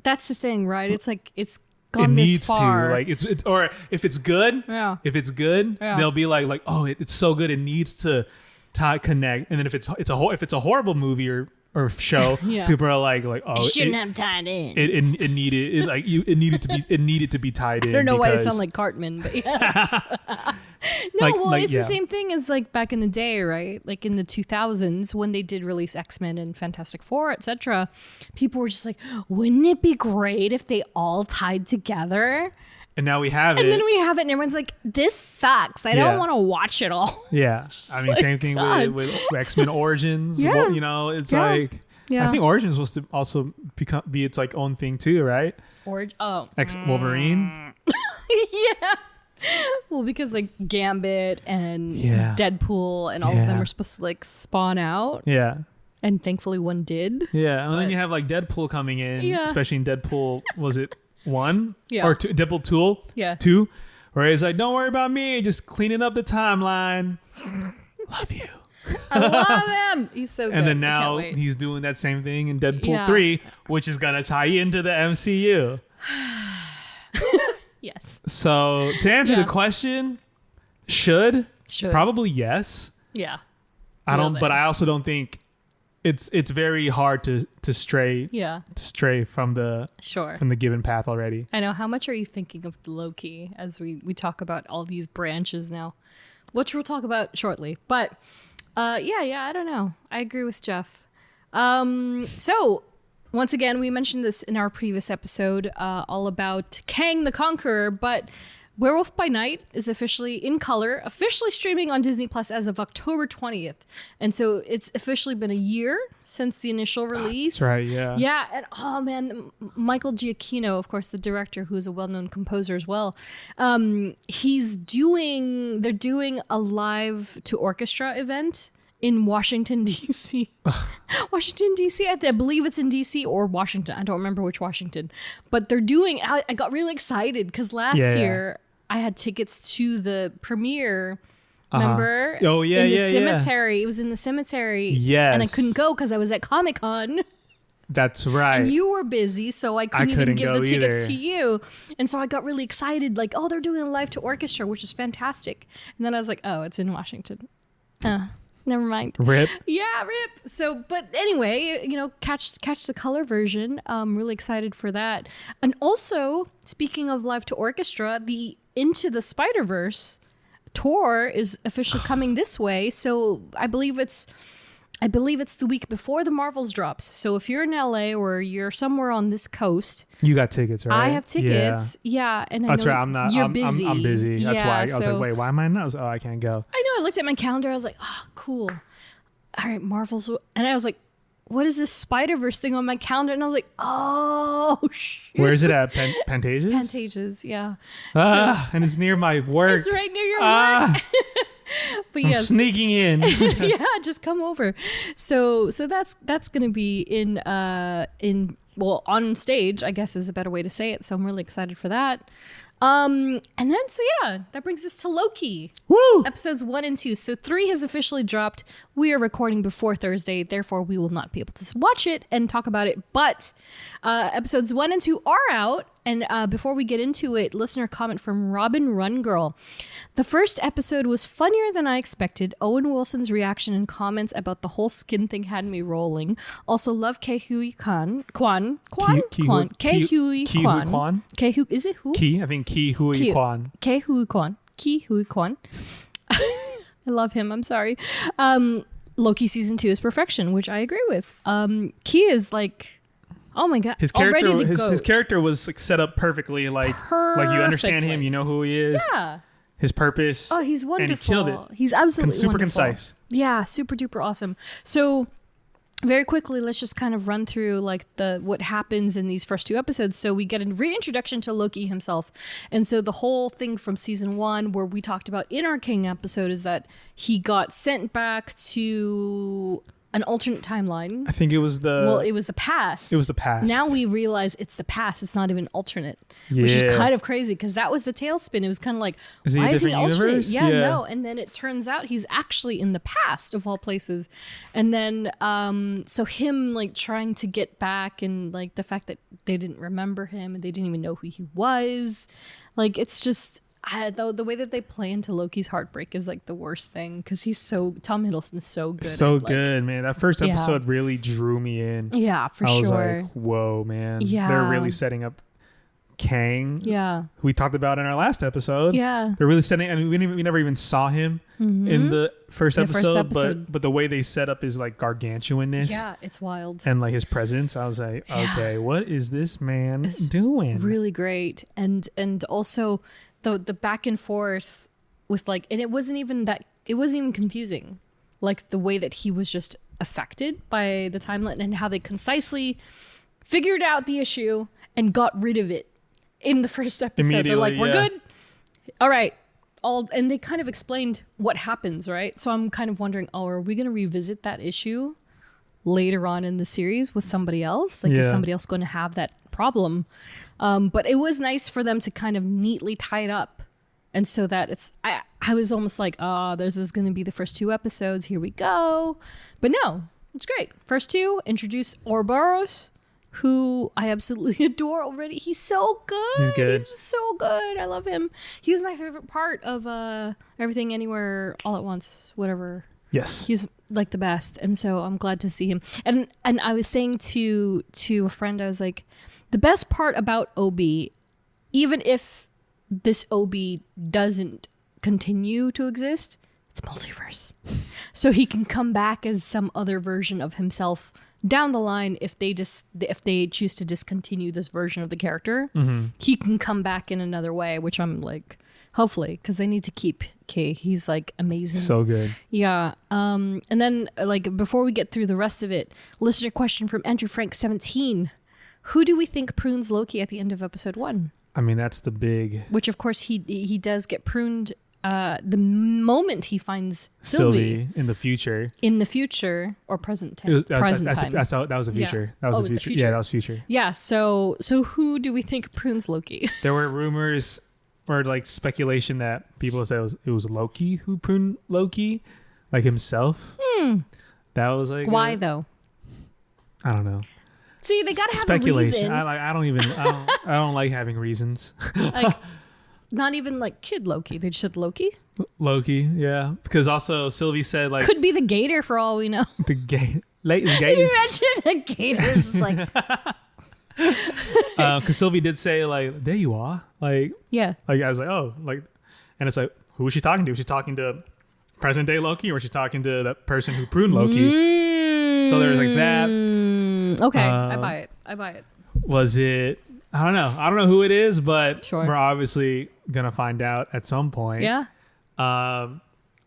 That's the thing, right? It's like it's it gone needs this far. to, like, or if it's good, they'll be like, oh, it's so good, it needs to connect. And then if it's a horrible movie or show, people are like, oh, it shouldn't have tied in. It needed to be tied in. I don't know why I sound like Cartman, but yes. It's the same thing as like back in the day, right? Like in the 2000s when they did release X-Men and Fantastic Four, etc. People were just like, wouldn't it be great if they all tied together? And now we have it. And then we have it, and everyone's like, this sucks. I don't want to watch it all. Yeah. I mean, same thing with X-Men Origins. Yeah. Well, it's like, I think Origins was to also be its like own thing too, right? Wolverine. Yeah. Well, because like Gambit and Deadpool and all of them were supposed to like spawn out. Yeah. And thankfully one did. Yeah. And then you have like Deadpool coming in, especially in Deadpool, was it 1? Yeah. Or 2, Deadpool 2? Yeah. 2? Where he's like, don't worry about me, just cleaning up the timeline. Love you. I love him. He's so good. And then now he's doing that same thing in Deadpool 3, which is going to tie into the MCU. Yes. So to answer the question, should probably yes. Yeah. But I also don't think it's very hard to stray from the given path already. I know. How much are you thinking of Loki as we talk about all these branches now, which we'll talk about shortly. But I don't know. I agree with Jeff. So once again, we mentioned this in our previous episode, all about Kang the Conqueror, but Werewolf by Night is officially in color, officially streaming on Disney Plus as of October 20th. And so it's officially been a year since the initial release. That's right, yeah. Yeah, and oh man, Michael Giacchino, of course, the director, who's a well-known composer as well, they're doing a live to orchestra event in Washington, D.C. Washington, D.C. I believe it's in D.C. or Washington. I don't remember which Washington. But they're doing... I got really excited because last year I had tickets to the premiere... Remember? Oh, yeah, in the cemetery. It was in the cemetery. Yes. And I couldn't go because I was at Comic-Con. That's right. And you were busy, so I couldn't even give the tickets to you. And so I got really excited, like, oh, they're doing a live to orchestra, which is fantastic. And then I was like, oh, it's in Washington. Never mind. Rip. Yeah, rip. So, but anyway, catch the color version. I'm really excited for that. And also, speaking of live to orchestra, the Into the Spider-Verse tour is officially coming this way. So I believe it's the week before the Marvels drops. So if you're in LA or you're somewhere on this coast, you got tickets, right? I have tickets. Yeah, and that's right. You're busy. I'm busy. That's why I was like, wait, why am I not? I can't go. I know. I looked at my calendar. I was like, oh, cool. All right, Marvels. And I was like, what is this Spider-Verse thing on my calendar? And I was like, oh, shit. Where is it at? Pantages? Pantages, yeah. And it's near my work. It's right near your work. But I'm sneaking in. Yeah, just come over. So that's gonna be on stage, I guess is a better way to say it. So I'm really excited for that. And then that brings us to Loki. Woo! Episodes 1 and 2. So 3 has officially dropped. We are recording before Thursday, therefore we will not be able to watch it and talk about it. But episodes 1 and 2 are out. And before we get into it, listener comment from Robin Run Girl. The first episode was funnier than I expected. Owen Wilson's reaction and comments about the whole skin thing had me rolling. Also love Ke-Huy Kwan. Ke-Huy Kwan. Is it who? I think Ke-Huy Kwan. Ke-Huy Kwan. Ke-Huy Kwan. I love him. I'm sorry. Loki season 2 is perfection, which I agree with. Ki is like... Oh my god! His character was like, set up perfectly, like you understand him, you know who he is. Yeah. His purpose. Oh, he's wonderful. And he killed it. He's absolutely super wonderful. concise. Yeah, super duper awesome. So, very quickly, let's just kind of run through like what happens in these first 2 episodes. So we get a reintroduction to Loki himself, and so the whole thing from season 1, where we talked about in our King episode, is that he got sent back to an alternate timeline. I think it was it was the past. It was the past. Now we realize it's the past. It's not even alternate, which is kind of crazy because that was the tailspin. It was kind of like, why is he alternate? Universe? Yeah, no. And then it turns out he's actually in the past of all places. And then, so him like trying to get back, and like the fact that they didn't remember him and they didn't even know who he was. Like, it's just... the way that they play into Loki's heartbreak is like the worst thing because Tom Hiddleston's so good. So good, man. That first episode really drew me in. Yeah, for sure. I was like, whoa, man. Yeah. They're really setting up Kang. Yeah. Who we talked about in our last episode. Yeah. They're really setting, I mean, we never even saw him in the first episode, but the way they set up his like gargantuanness. Yeah, it's wild. And like his presence, I was like, okay, what is this man doing? Really great. And also the back and forth with like, and it wasn't even confusing. Like the way that he was just affected by the timeline and how they concisely figured out the issue and got rid of it in the first episode. They're like, we're good. All right. And they kind of explained what happens, right? So I'm kind of wondering, are we going to revisit that issue later on in the series with somebody else? Like, is somebody else going to have that problem? But it was nice for them to kind of neatly tie it up. And so that I was almost like, this is going to be the first 2 episodes. Here we go. But no, it's great. First 2, introduce Ouroboros, who I absolutely adore already. He's so good. He's good. He's just so good. I love him. He was my favorite part of Everything Anywhere All at Once, whatever. Yes. He's like the best. And so I'm glad to see him. And I was saying to a friend, I was like, the best part about OB, even if this OB doesn't continue to exist, it's multiverse. So he can come back as some other version of himself down the line if they choose to discontinue this version of the character. He can come back in another way, which I'm like, hopefully, because they need to keep Kay. He's like amazing. So good. Yeah. And then like before we get through the rest of it, listener question from Andrew Frank 17. Who do we think prunes Loki at the end of episode 1? I mean, that's the big... Which, of course, he does get pruned the moment he finds Sylvie in the future. Or present time. That was the future. Yeah. That was the future. Yeah, that was future. Yeah. So who do we think prunes Loki? There were rumors or like speculation that people said it was Loki who pruned Loki, like himself. That was like why though? I don't know. See, they gotta have speculation. a reason. I don't like having reasons. Like, not even like kid Loki. They just said Loki. Loki, yeah. Because also Sylvie said like could be the gator for all we know. The latest Can you imagine a gator's like? Because Sylvie did say like, there you are. Like yeah. Like I was like, oh, like, and it's like, who was she talking to? Was she talking to present day Loki, or was she talking to that person who pruned Loki? So there was like that. Okay, I buy it. Was it? I don't know. I don't know who it is, but sure. We're obviously gonna find out at some point. Yeah. But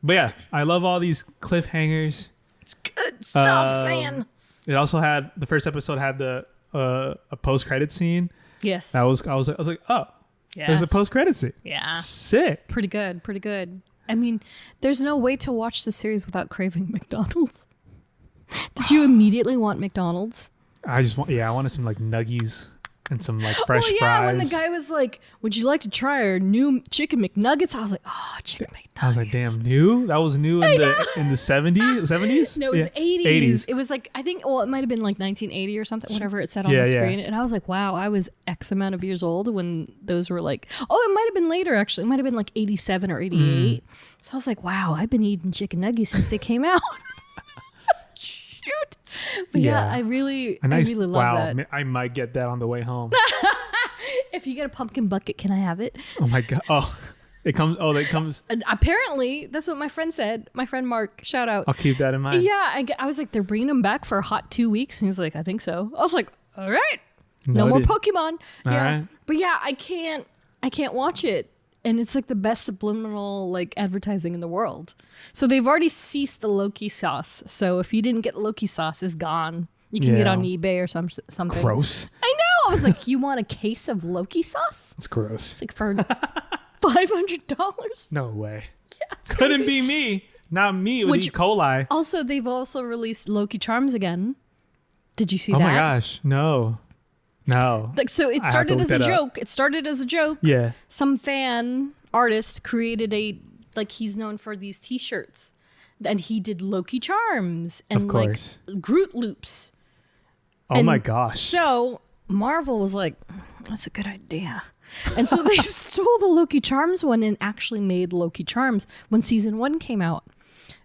yeah, I love all these cliffhangers. It's good stuff, man. It also had the first episode had the a post credit scene. Yes. I was like, oh, yes. There's a post credit scene. Yeah. Sick. Pretty good. I mean, there's no way to watch the series without craving McDonald's. Did you immediately want McDonald's? I wanted some like nuggies and some like fresh fries. When the guy was like, would you like to try our new chicken McNuggets? I was like, oh, chicken McNuggets. I was like, damn, new? That was new in the 70s? No, it was 80s. It was like, I think, it might have been like 1980 or something, whatever it said on the screen. And I was like, wow, I was X amount of years old when those were like, it might have been later, actually. It might have been like 87 or 88. So I was like, wow, I've been eating chicken nuggets since they came out. Shoot. But I really love that. I might get that on the way home. If you get a pumpkin bucket, can I have it? Oh my God. Oh, it comes. Apparently, that's what my friend said. My friend Mark, shout out. I'll keep that in mind. Yeah, I was like, they're bringing them back for a hot 2 weeks. And he's like, I think so. I was like, all right. No more Pokemon. All right. But yeah, I can't watch it. And it's like the best subliminal like advertising in the world. So they've already ceased the Loki sauce. So if you didn't get Loki sauce, it's gone. You can get on eBay or something. Gross. I know. I was like, you want a case of Loki sauce? It's gross. It's like for $500. No way. Yeah, couldn't be me. Not me with E. coli. Also, they've also released Loki Charms again. Did you see that? Oh my gosh, no. Like, so it started as a joke. It started as a joke. Yeah. Some fan artist created he's known for these t-shirts. And he did Loki Charms and like Groot loops. Oh my gosh. So Marvel was like, that's a good idea. And so they stole the Loki Charms one and actually made Loki Charms when season 1 came out.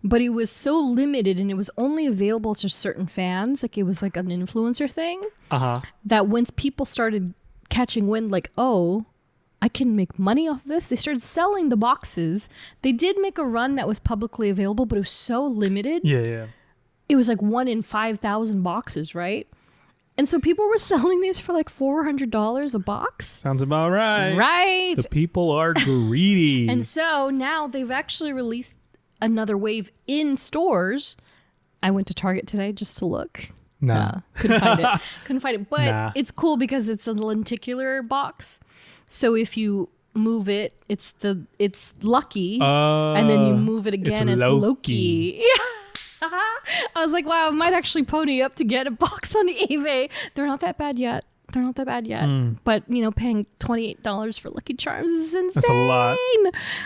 But it was so limited and it was only available to certain fans. Like it was like an influencer thing. That once people started catching wind, like, oh, I can make money off this. They started selling the boxes. They did make a run that was publicly available, but it was so limited. Yeah. It was like 1 in 5,000 boxes, right? And so people were selling these for like $400 a box. Sounds about right. Right. The people are greedy. And so now they've actually released another wave in stores. I went to Target today just to look. No. Couldn't find it. But it's cool because it's a lenticular box. So if you move it, it's Lucky. And then you move it again, it's Loki. Yeah. I was like, wow, I might actually pony up to get a box on eBay. They're not that bad yet. But, paying $28 for Lucky Charms is insane. That's a lot.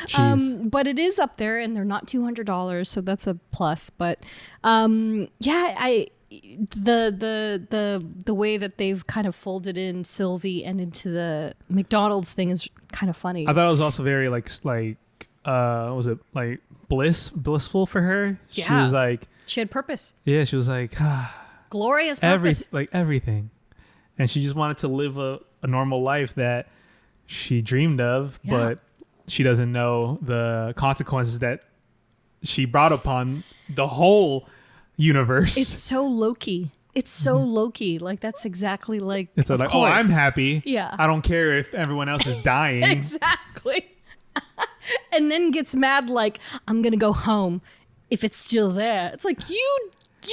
Jeez. But it is up there and they're not $200. So that's a plus. But the way that they've kind of folded in Sylvie and into the McDonald's thing is kind of funny. I thought it was also very was it like blissful for her? Yeah. She was like, she had purpose. Yeah, she was like, glorious purpose. Everything. And she just wanted to live a normal life that she dreamed of, but she doesn't know the consequences that she brought upon the whole universe. It's so Loki. Loki. Like, that's exactly like, it's like, oh, I'm happy. Yeah. I don't care if everyone else is dying. Exactly. And then gets mad like, I'm going to go home if it's still there. It's like, you did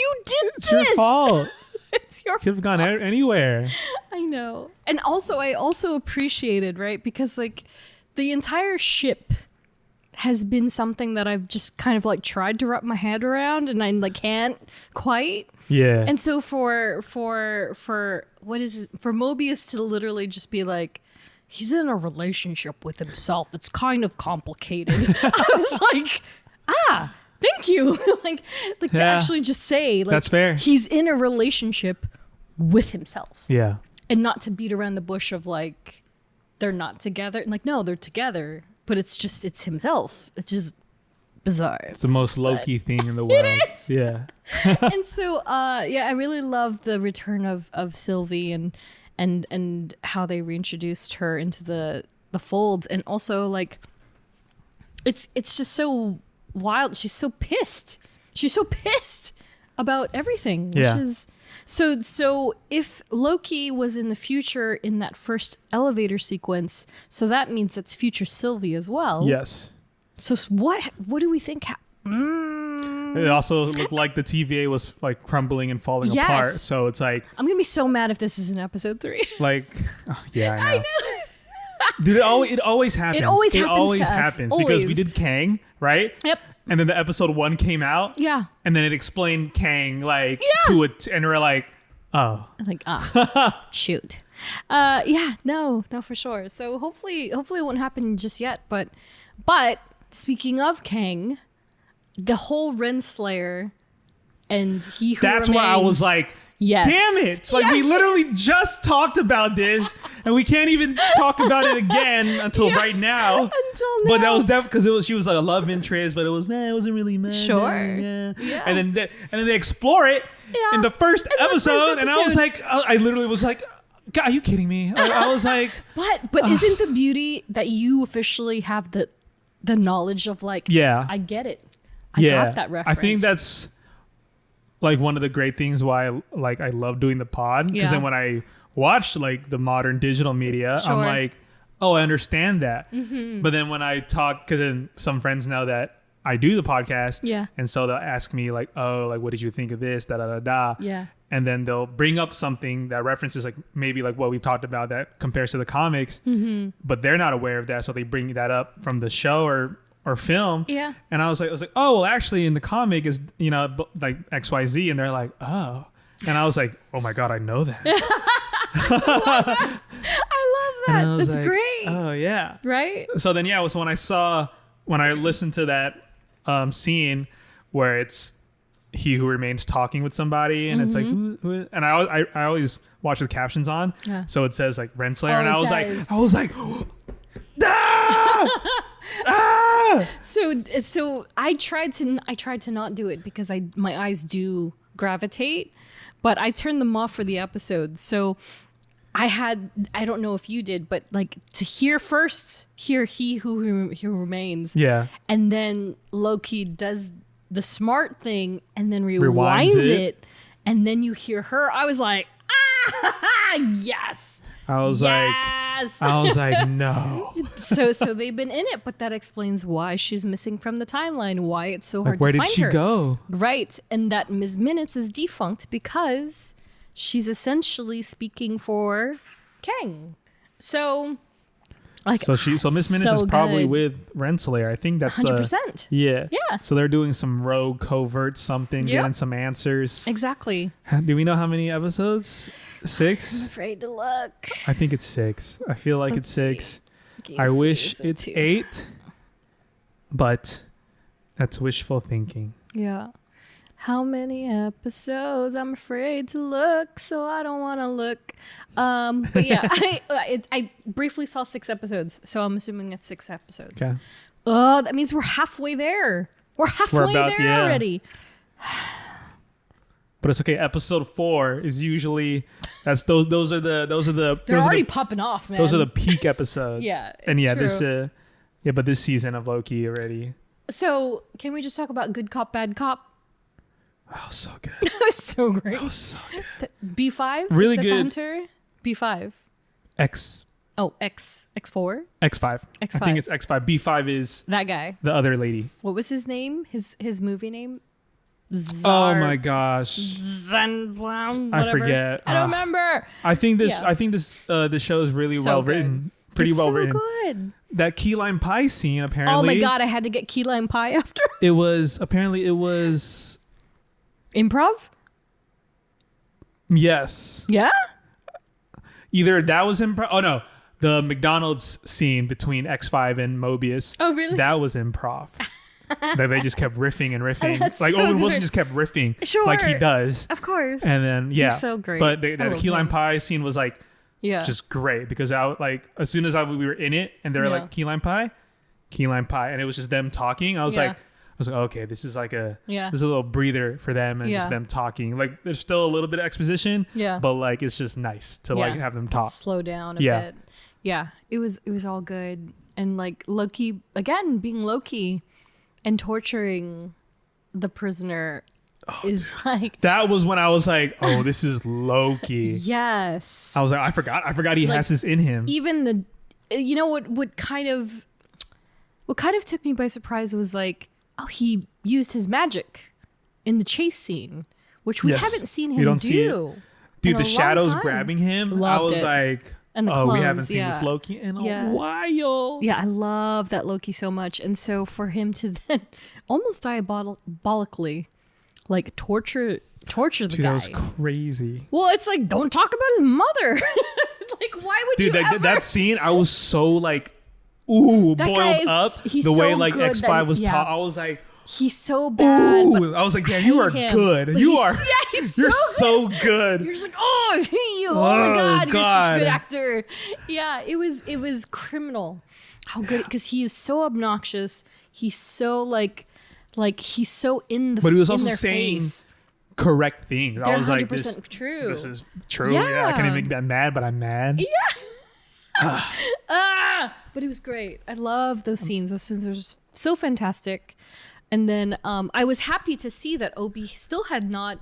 it's this. It's your fault. It's your Could have gone anywhere. I know. And also, I also appreciated, right? Because like the entire ship has been something that I've just kind of like tried to wrap my head around, and I like can't quite. Yeah. And so for what is it, for Mobius to literally just be like, he's in a relationship with himself, it's kind of complicated. I was like, thank you. like to actually just say, like, that's fair. He's in a relationship with himself. Yeah. And not to beat around the bush of like, they're not together. And like, no, they're together, but it's himself. It's just bizarre. It's the most Loki thing in the world. It is. Yeah. And so, I really love the return of Sylvie and how they reintroduced her into the fold. And also like, it's just so wild. She's so pissed about everything, which is so if Loki was in the future in that first elevator sequence, so that means that's future Sylvie as well. Yes. So what do we think It also looked like the TVA was like crumbling and falling apart, so it's like, I'm gonna be so mad if this is in episode 3. like, I know. Dude, it always happens. It always happens because we did Kang, right? Yep. And then the episode 1 came out. Yeah. And then it explained Kang like to it, and we're like, oh. Like, shoot. No, for sure. So hopefully it won't happen just yet. But speaking of Kang, the whole Renslayer and he who That's remains, why I was like, yes. Damn it. Like, we literally just talked about this, and we can't even talk about it again until right now. But that was definitely because she was like a love interest, but it wasn't really mad. Sure. Yeah. And then they explore it in the first episode, and I was like, I literally was like, God, are you kidding me? I was like, but isn't the beauty that you officially have the knowledge of like, I get it. I got that reference. I think that's like one of the great things why I love doing the pod, because then when I watch like the modern digital media, I'm like, oh, I understand that. Mm-hmm. But then when I talk, because then some friends know that I do the podcast, and so they'll ask me like, oh, like what did you think of this, da da da da, and then they'll bring up something that references like maybe like what we've talked about that compares to the comics, but they're not aware of that, so they bring that up from the show or film. And I was like, oh, well, actually in the comic is, like XYZ, and they're like, oh. And I was like, oh my God, I know that. I love that. That's like, great. Oh yeah. Right? So then so when I listened to that scene where it's he who remains talking with somebody, and it's like who, and I always watch with captions on. So it says like Renslayer, and I was like ah! So I tried to not do it because my eyes do gravitate, but I turned them off for the episode. So I don't know if you did, but like to hear he who remains, and then Loki does the smart thing and then rewinds it, and then you hear her. I was like, yes. I was like, no. So they've been in it, but that explains why she's missing from the timeline, why it's so hard to find her. Where did she go? Right. And that Ms. Minutes is defunct because she's essentially speaking for Kang. So like, so Ms. Minutes is probably with Renslayer. I think that's 100%. Yeah. So they're doing some rogue covert something, getting some answers. Exactly. Do we know how many episodes? 6? I'm afraid to look. I think it's 6. I feel like it's 6. I wish it's 8, but that's wishful thinking. Yeah. How many episodes? I'm afraid to look, so I don't want to look. But yeah, I briefly saw 6 episodes, so I'm assuming it's 6 episodes. Okay. Oh, that means we're halfway there. We're halfway there already. But it's okay. Episode 4 is usually those are the they're already popping off, man. Those are the peak episodes. True. But this season of Loki already. So can we just talk about Good Cop, Bad Cop? Oh, so good. That was so great. That was so good. B5? Really is good. The Hunter? B5. X4? X4? X5. I think it's X5. B5 is that guy. The other lady. What was his name? His movie name? Oh my gosh. I forget. I don't remember. I think this the show is really well written. Pretty well written. Good. that key lime pie scene, apparently. Oh my God, I had to get key lime pie after. It was improv? Yes. Yeah? Either that was improv. Oh no. The McDonald's scene between X5 and Mobius. Oh, really? That was improv. That they just kept riffing and riffing. That's like so Owen good. Wilson just kept riffing. Sure. Like he does. Of course. And then, yeah. He's so great. But I that love key lime him. pie scene was like, just great because as soon as we were in it and they were like key lime pie, and it was just them talking. I was like, okay, this is like this is a little breather for them and just them talking. Like there's still a little bit of exposition, but like it's just nice to like have them talk. Slow down a bit. Yeah, it was all good. And like Loki again being Loki and torturing the prisoner is like that was when I was like, oh, this is Loki. Yes. I was like, I forgot he has this in him. Even what kind of took me by surprise was like, oh, he used his magic in the chase scene, which we haven't seen him do. Dude, the shadows grabbing him, Loved I was it. like, And the we clones, haven't seen this Loki in a while. Yeah, I love that Loki so much. And so for him to then almost diabolically like torture the Dude, guy. that was crazy. Well, it's like, don't talk about his mother. Like, why would you ever? That scene, I was so like, boiled up. He's the way so like good X5 was taught, I was like, he's so bad. ooh. I was like, damn, you are good. You're so good. You're just like, oh, my God, you're such a good actor. Yeah, it was criminal. How good, because he is so obnoxious. He's so like he's so in the. But he was in also their saying face. correct things. They're I was like, 100% true. This is true. Yeah, I can't even make that mad, but I'm mad. Yeah. But it was great. I love those scenes. Those scenes are just so fantastic. And then I was happy to see that Obi still had not.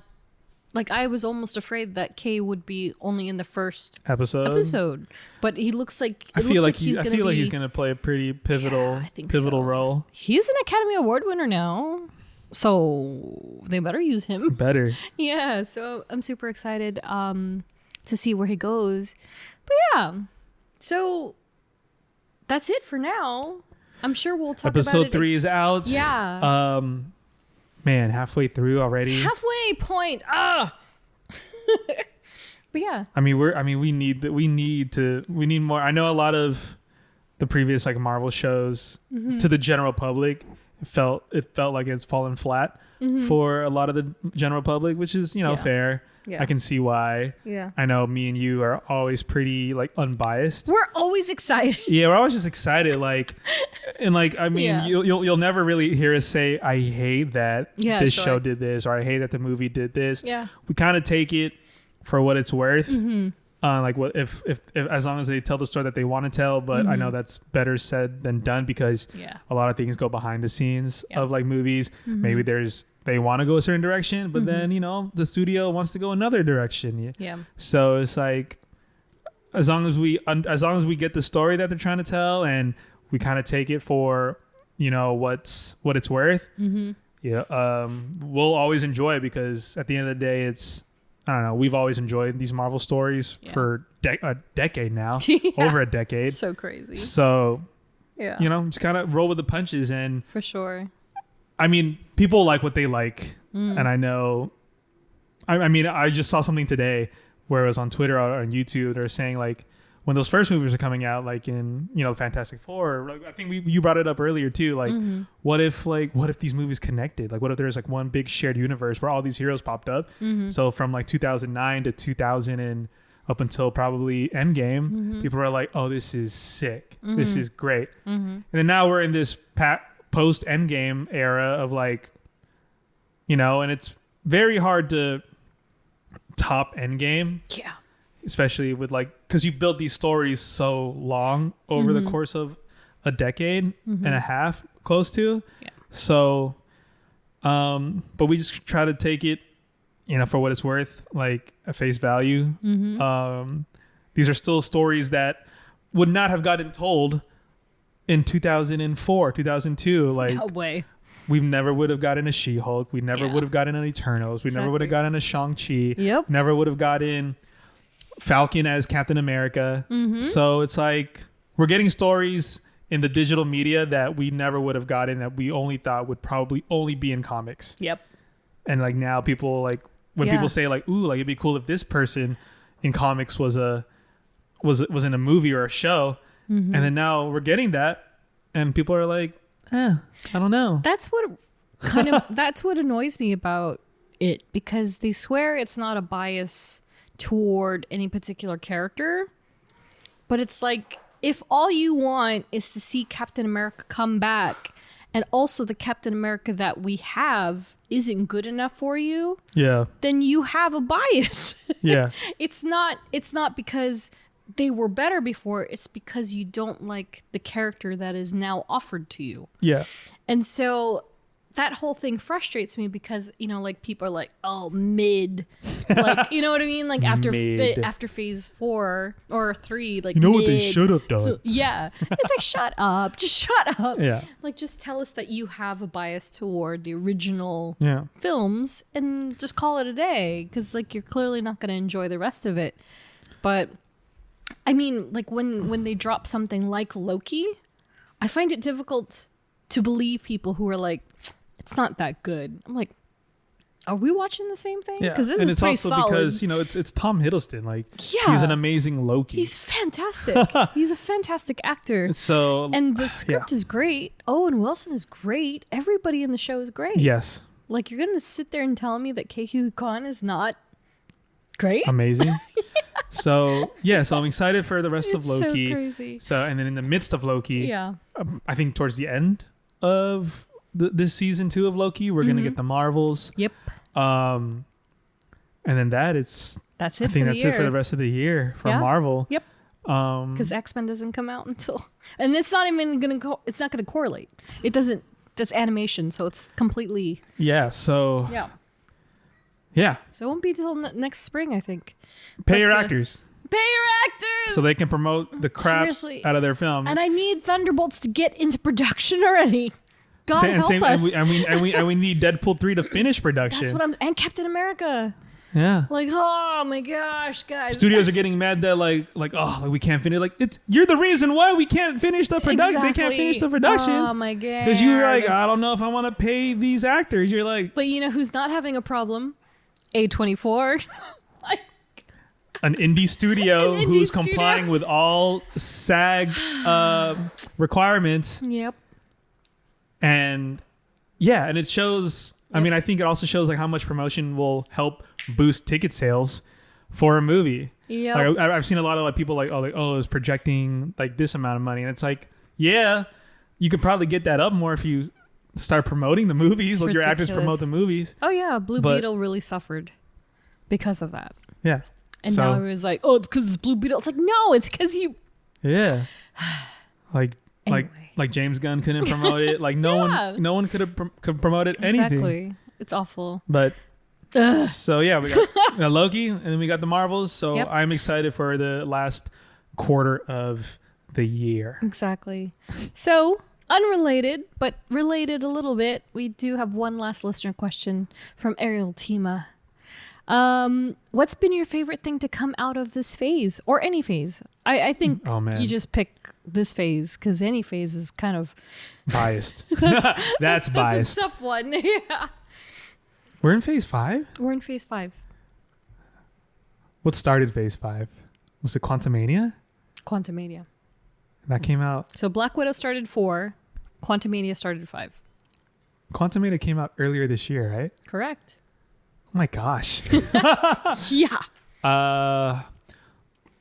Like, I was almost afraid that Kay would be only in the first episode. But he looks like I feel like he's gonna play a pretty pivotal role. He's an Academy Award winner now, so they better use him. Better. Yeah. So I'm super excited to see where he goes. But yeah, so that's it for now. I'm sure we'll talk about it. Episode 3 is out. Yeah. Man, halfway through already. Halfway point. But yeah. I mean, we need more. I know a lot of the previous like Marvel shows to the general public, it felt like it's fallen flat for a lot of the general public, which is fair. Yeah. I can see why. Yeah. I know me and you are always pretty like unbiased. We're always excited. Yeah, we're always just excited. Like, and like, I mean, you'll never really hear us say, I hate that this show did this, or I hate that the movie did this. Yeah. We kind of take it for what it's worth. Like what if as long as they tell the story that they want to tell, but I know that's better said than done because a lot of things go behind the scenes of like movies. Maybe they want to go a certain direction, but then the studio wants to go another direction. Yeah. So it's like as long as we get the story that they're trying to tell and we kind of take it for what it's worth. We'll always enjoy it because at the end of the day, it's. I don't know. We've always enjoyed these Marvel stories for a decade now, over a decade. So crazy. So, just kind of roll with the punches. And for sure. I mean, people like what they like. And I know, I mean, I just saw something today where it was on Twitter or on YouTube. They're saying like, when those first movies are coming out, like in Fantastic Four, like I think you brought it up earlier too. Like, what if these movies connected? Like, what if there's like one big shared universe where all these heroes popped up? So from like 2009 to 2000 and up until probably Endgame, people are like, "Oh, this is sick. This is great." And then now we're in this post Endgame era of like, and it's very hard to top Endgame. Yeah. Especially with like, because you build these stories so long over the course of a decade and a half, close to. Yeah. So, but we just try to take it, for what it's worth, like at face value. These are still stories that would not have gotten told in 2004, 2002. Like, no way. We never would have gotten a She-Hulk. We never would have gotten an Eternals. We never would have gotten a Shang-Chi. Yep. Never would have gotten Falcon as Captain America. So it's like we're getting stories in the digital media that we never would have gotten, that we only thought would probably only be in comics. Yep. And like now people like when people say like, ooh, like it'd be cool if this person in comics was in a movie or a show. And then now we're getting that and people are like, I don't know. That's what annoys me about it, because they swear it's not a bias toward any particular character. But it's like, if all you want is to see Captain America come back and also the Captain America that we have isn't good enough for you, then you have a bias. It's not because they were better before, it's because you don't like the character that is now offered to you. And so that whole thing frustrates me, because like people are like, oh, mid, like, you know what I mean, like after phase 4 or 3, like, what they should have done. So, it's like, shut up, just shut up. Like, just tell us that you have a bias toward the original films and just call it a day, because like you're clearly not going to enjoy the rest of it. But I mean, like when they drop something like Loki, I find it difficult to believe people who are like, it's not that good. I'm like, are we watching the same thing? Because this is pretty solid. Because it's Tom Hiddleston. Like, he's an amazing Loki. He's fantastic. He's a fantastic actor. And the script is great. Owen Wilson is great. Everybody in the show is great. Yes. Like, you're gonna sit there and tell me that Ke-Huy Quan is not great? Amazing. So I'm excited for the rest of Loki. So crazy. So, and then in the midst of Loki, I think towards the end of this season 2 of Loki, we're gonna get the Marvels. Yep. And then that's it. I think that's it for the rest of the year for Marvel. Yep. Because X-Men doesn't come out until, and it's not even gonna it's not gonna correlate. It doesn't. That's animation, so it's completely. So it won't be till next spring, I think. Pay your actors. So they can promote the crap out of their film. And I need Thunderbolts to get into production already. God help us. And we need Deadpool 3 to finish production. That's and Captain America. Yeah. Like, oh my gosh, guys. Studios are getting mad that like we can't finish. Like, you're the reason why we can't finish the production. Exactly. They can't finish the productions. Oh my god. Because you're like, I don't know if I want to pay these actors. You're like, but you know who's not having a problem? A24. An indie studio who's complying with all SAG requirements. Yep. And it shows. Yep. I mean, I think it also shows like how much promotion will help boost ticket sales for a movie. Yeah. Like, I've seen a lot of like people like, it's projecting like this amount of money, and it's like, you could probably get that up more if you start promoting the movies. Let your actors promote the movies. Oh yeah, Blue Beetle really suffered because of that. Yeah. And now everyone's like, oh, it's because it's Blue Beetle. It's like, no, it's because you. Yeah. Anyway. Like James Gunn couldn't promote it. Like no one could have promoted anything. Exactly. It's awful. But so we got Loki, and then we got the Marvels. So I'm excited for the last quarter of the year. Exactly. So unrelated, but related a little bit, we do have one last listener question from Ariel Tima. What's been your favorite thing to come out of this phase, or any phase? I think you just pick this phase because any phase is kind of biased. That's biased. That's a tough one. Yeah. We're in phase 5? We're in phase 5. What started phase 5? Was it Quantumania? Quantumania. That came out. So Black Widow started 4. Quantumania started 5. Quantumania came out earlier this year, right? Correct. Oh my gosh. Yeah.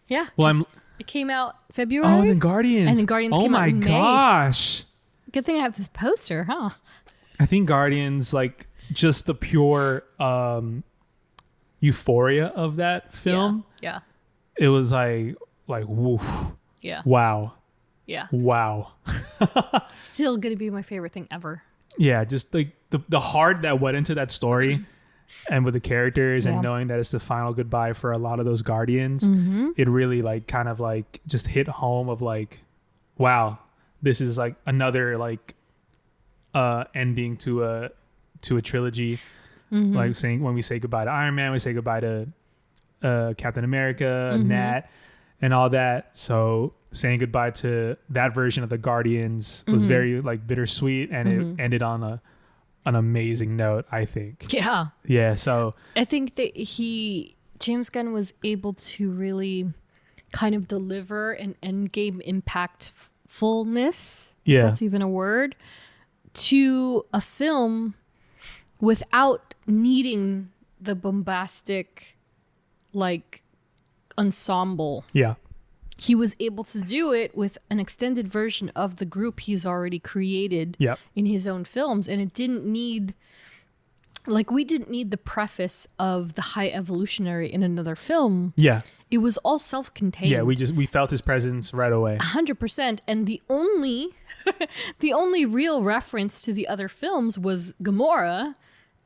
Yeah. Well, it came out February. Oh, and then Guardians. And then Guardians came out in May. Oh my gosh. Good thing I have this poster, huh? I think Guardians, like, just the pure euphoria of that film. Yeah. It was like woof. Yeah. Wow. Yeah. Wow. Still gonna be my favorite thing ever. Yeah, just like the heart that went into that story. And with the characters and knowing that it's the final goodbye for a lot of those Guardians, it really like kind of like just hit home of like, wow, this is like another like ending to a trilogy. Like saying when we say goodbye to Iron Man, we say goodbye to Captain America, Nat, and all that. So saying goodbye to that version of the Guardians was very like bittersweet, and it ended on an amazing note, I think. Yeah. So I think that James Gunn was able to really kind of deliver an endgame impactfulness, if that's even a word, to a film without needing the bombastic like ensemble. Yeah. He was able to do it with an extended version of the group he's already created in his own films. And it didn't need, like, we didn't need the preface of the High Evolutionary in another film. Yeah. It was all self-contained. Yeah, we felt his presence right away. 100%. And the only real reference to the other films was Gamora,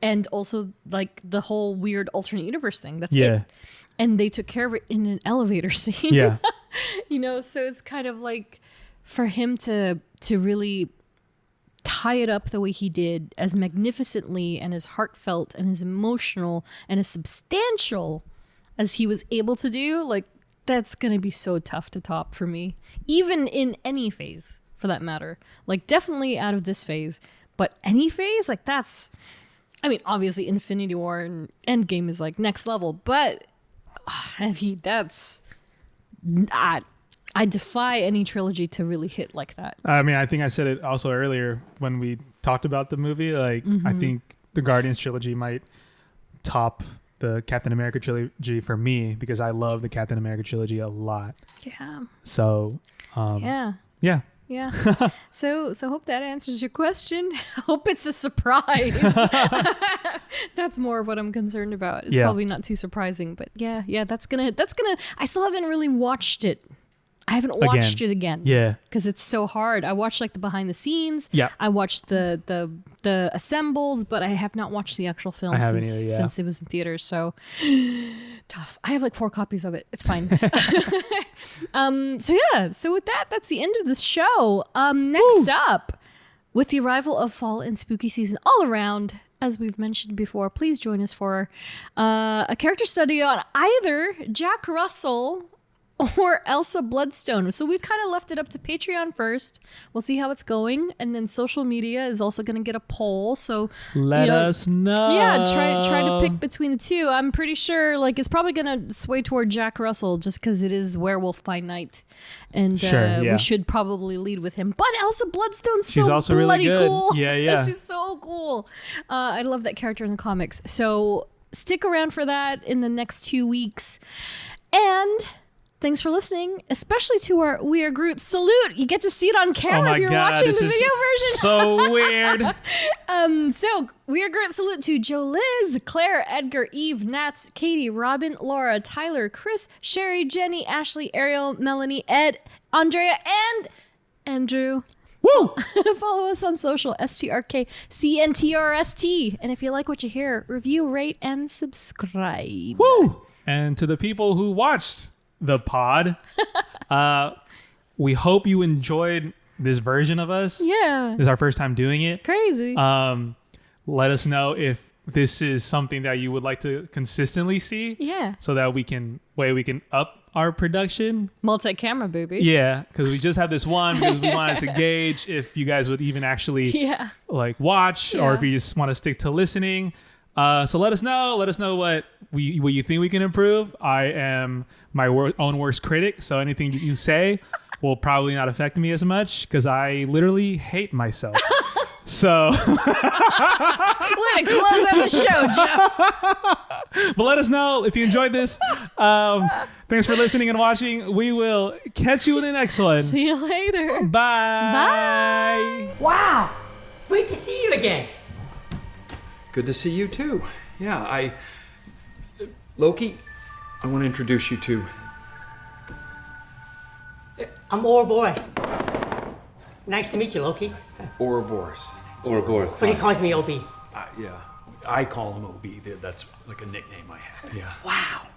and also like the whole weird alternate universe thing. That's it. And they took care of it in an elevator scene. Yeah. You know, so it's kind of like for him to really tie it up the way he did, as magnificently and as heartfelt and as emotional and as substantial as he was able to do, like, that's going to be so tough to top for me, even in any phase for that matter. Like, definitely out of this phase, but any phase, like, that's, I mean, obviously Infinity War and Endgame is like next level, but I mean, that's, I defy any trilogy to really hit like that. I mean, I think I said it also earlier when we talked about the movie. Like, I think the Guardians trilogy might top the Captain America trilogy for me, because I love the Captain America trilogy a lot. Yeah. So, Yeah. So hope that answers your question. Hope it's a surprise. That's more of what I'm concerned about. It's probably not too surprising, but yeah, that's gonna, I still haven't really watched it. I haven't watched it again. Yeah. Because it's so hard. I watched like the behind the scenes. Yeah. I watched the assembled, but I have not watched the actual film since it was in theaters. So tough. I have like 4 copies of it. It's fine. So with that, that's the end of the show. Next up, with the arrival of fall and spooky season all around, as we've mentioned before, please join us for a character study on either Jack Russell or Elsa Bloodstone. So we've kind of left it up to Patreon first. We'll see how it's going, and then social media is also going to get a poll. So let us know. Yeah, try to pick between the two. I'm pretty sure like it's probably going to sway toward Jack Russell just because it is Werewolf by Night, and we should probably lead with him. But Elsa Bloodstone's She's also bloody really good. cool. Yeah. She's so cool. I love that character in the comics. So stick around for that in the next 2 weeks, and thanks for listening, especially to our We Are Groot salute. You get to see it on camera if you're watching the video version. So weird. So We Are Groot salute to Joe, Liz, Claire, Edgar, Eve, Nats, Katie, Robin, Laura, Tyler, Chris, Sherry, Jenny, Ashley, Ariel, Melanie, Ed, Andrea, and Andrew. Woo! Follow us on social, STRKCNTRST. And if you like what you hear, review, rate, and subscribe. Woo! And to the people who watched the pod, we hope you enjoyed this version of us. Yeah, this is our first time doing it. Crazy. Let us know if this is something that you would like to consistently see. Yeah, so that we can up our production. Multi-camera, baby. Yeah, because we just have this one because we wanted to gauge if you guys would even actually like watch, or if you just want to stick to listening. So let us know. Let us know what you think we can improve. I am my own worst critic, so anything you say will probably not affect me as much because I literally hate myself. So way to close out the show, Jeff. But let us know if you enjoyed this. Thanks for listening and watching. We will catch you in the next one. See you later. Bye. Wow, great to see you again. Good to see you too. Yeah, Loki, I want to introduce you to... I'm Ouroboros. Nice to meet you, Loki. Ouroboros. Ouroboros. But he calls me OB. Yeah, I call him OB. That's like a nickname I have. Yeah. Wow.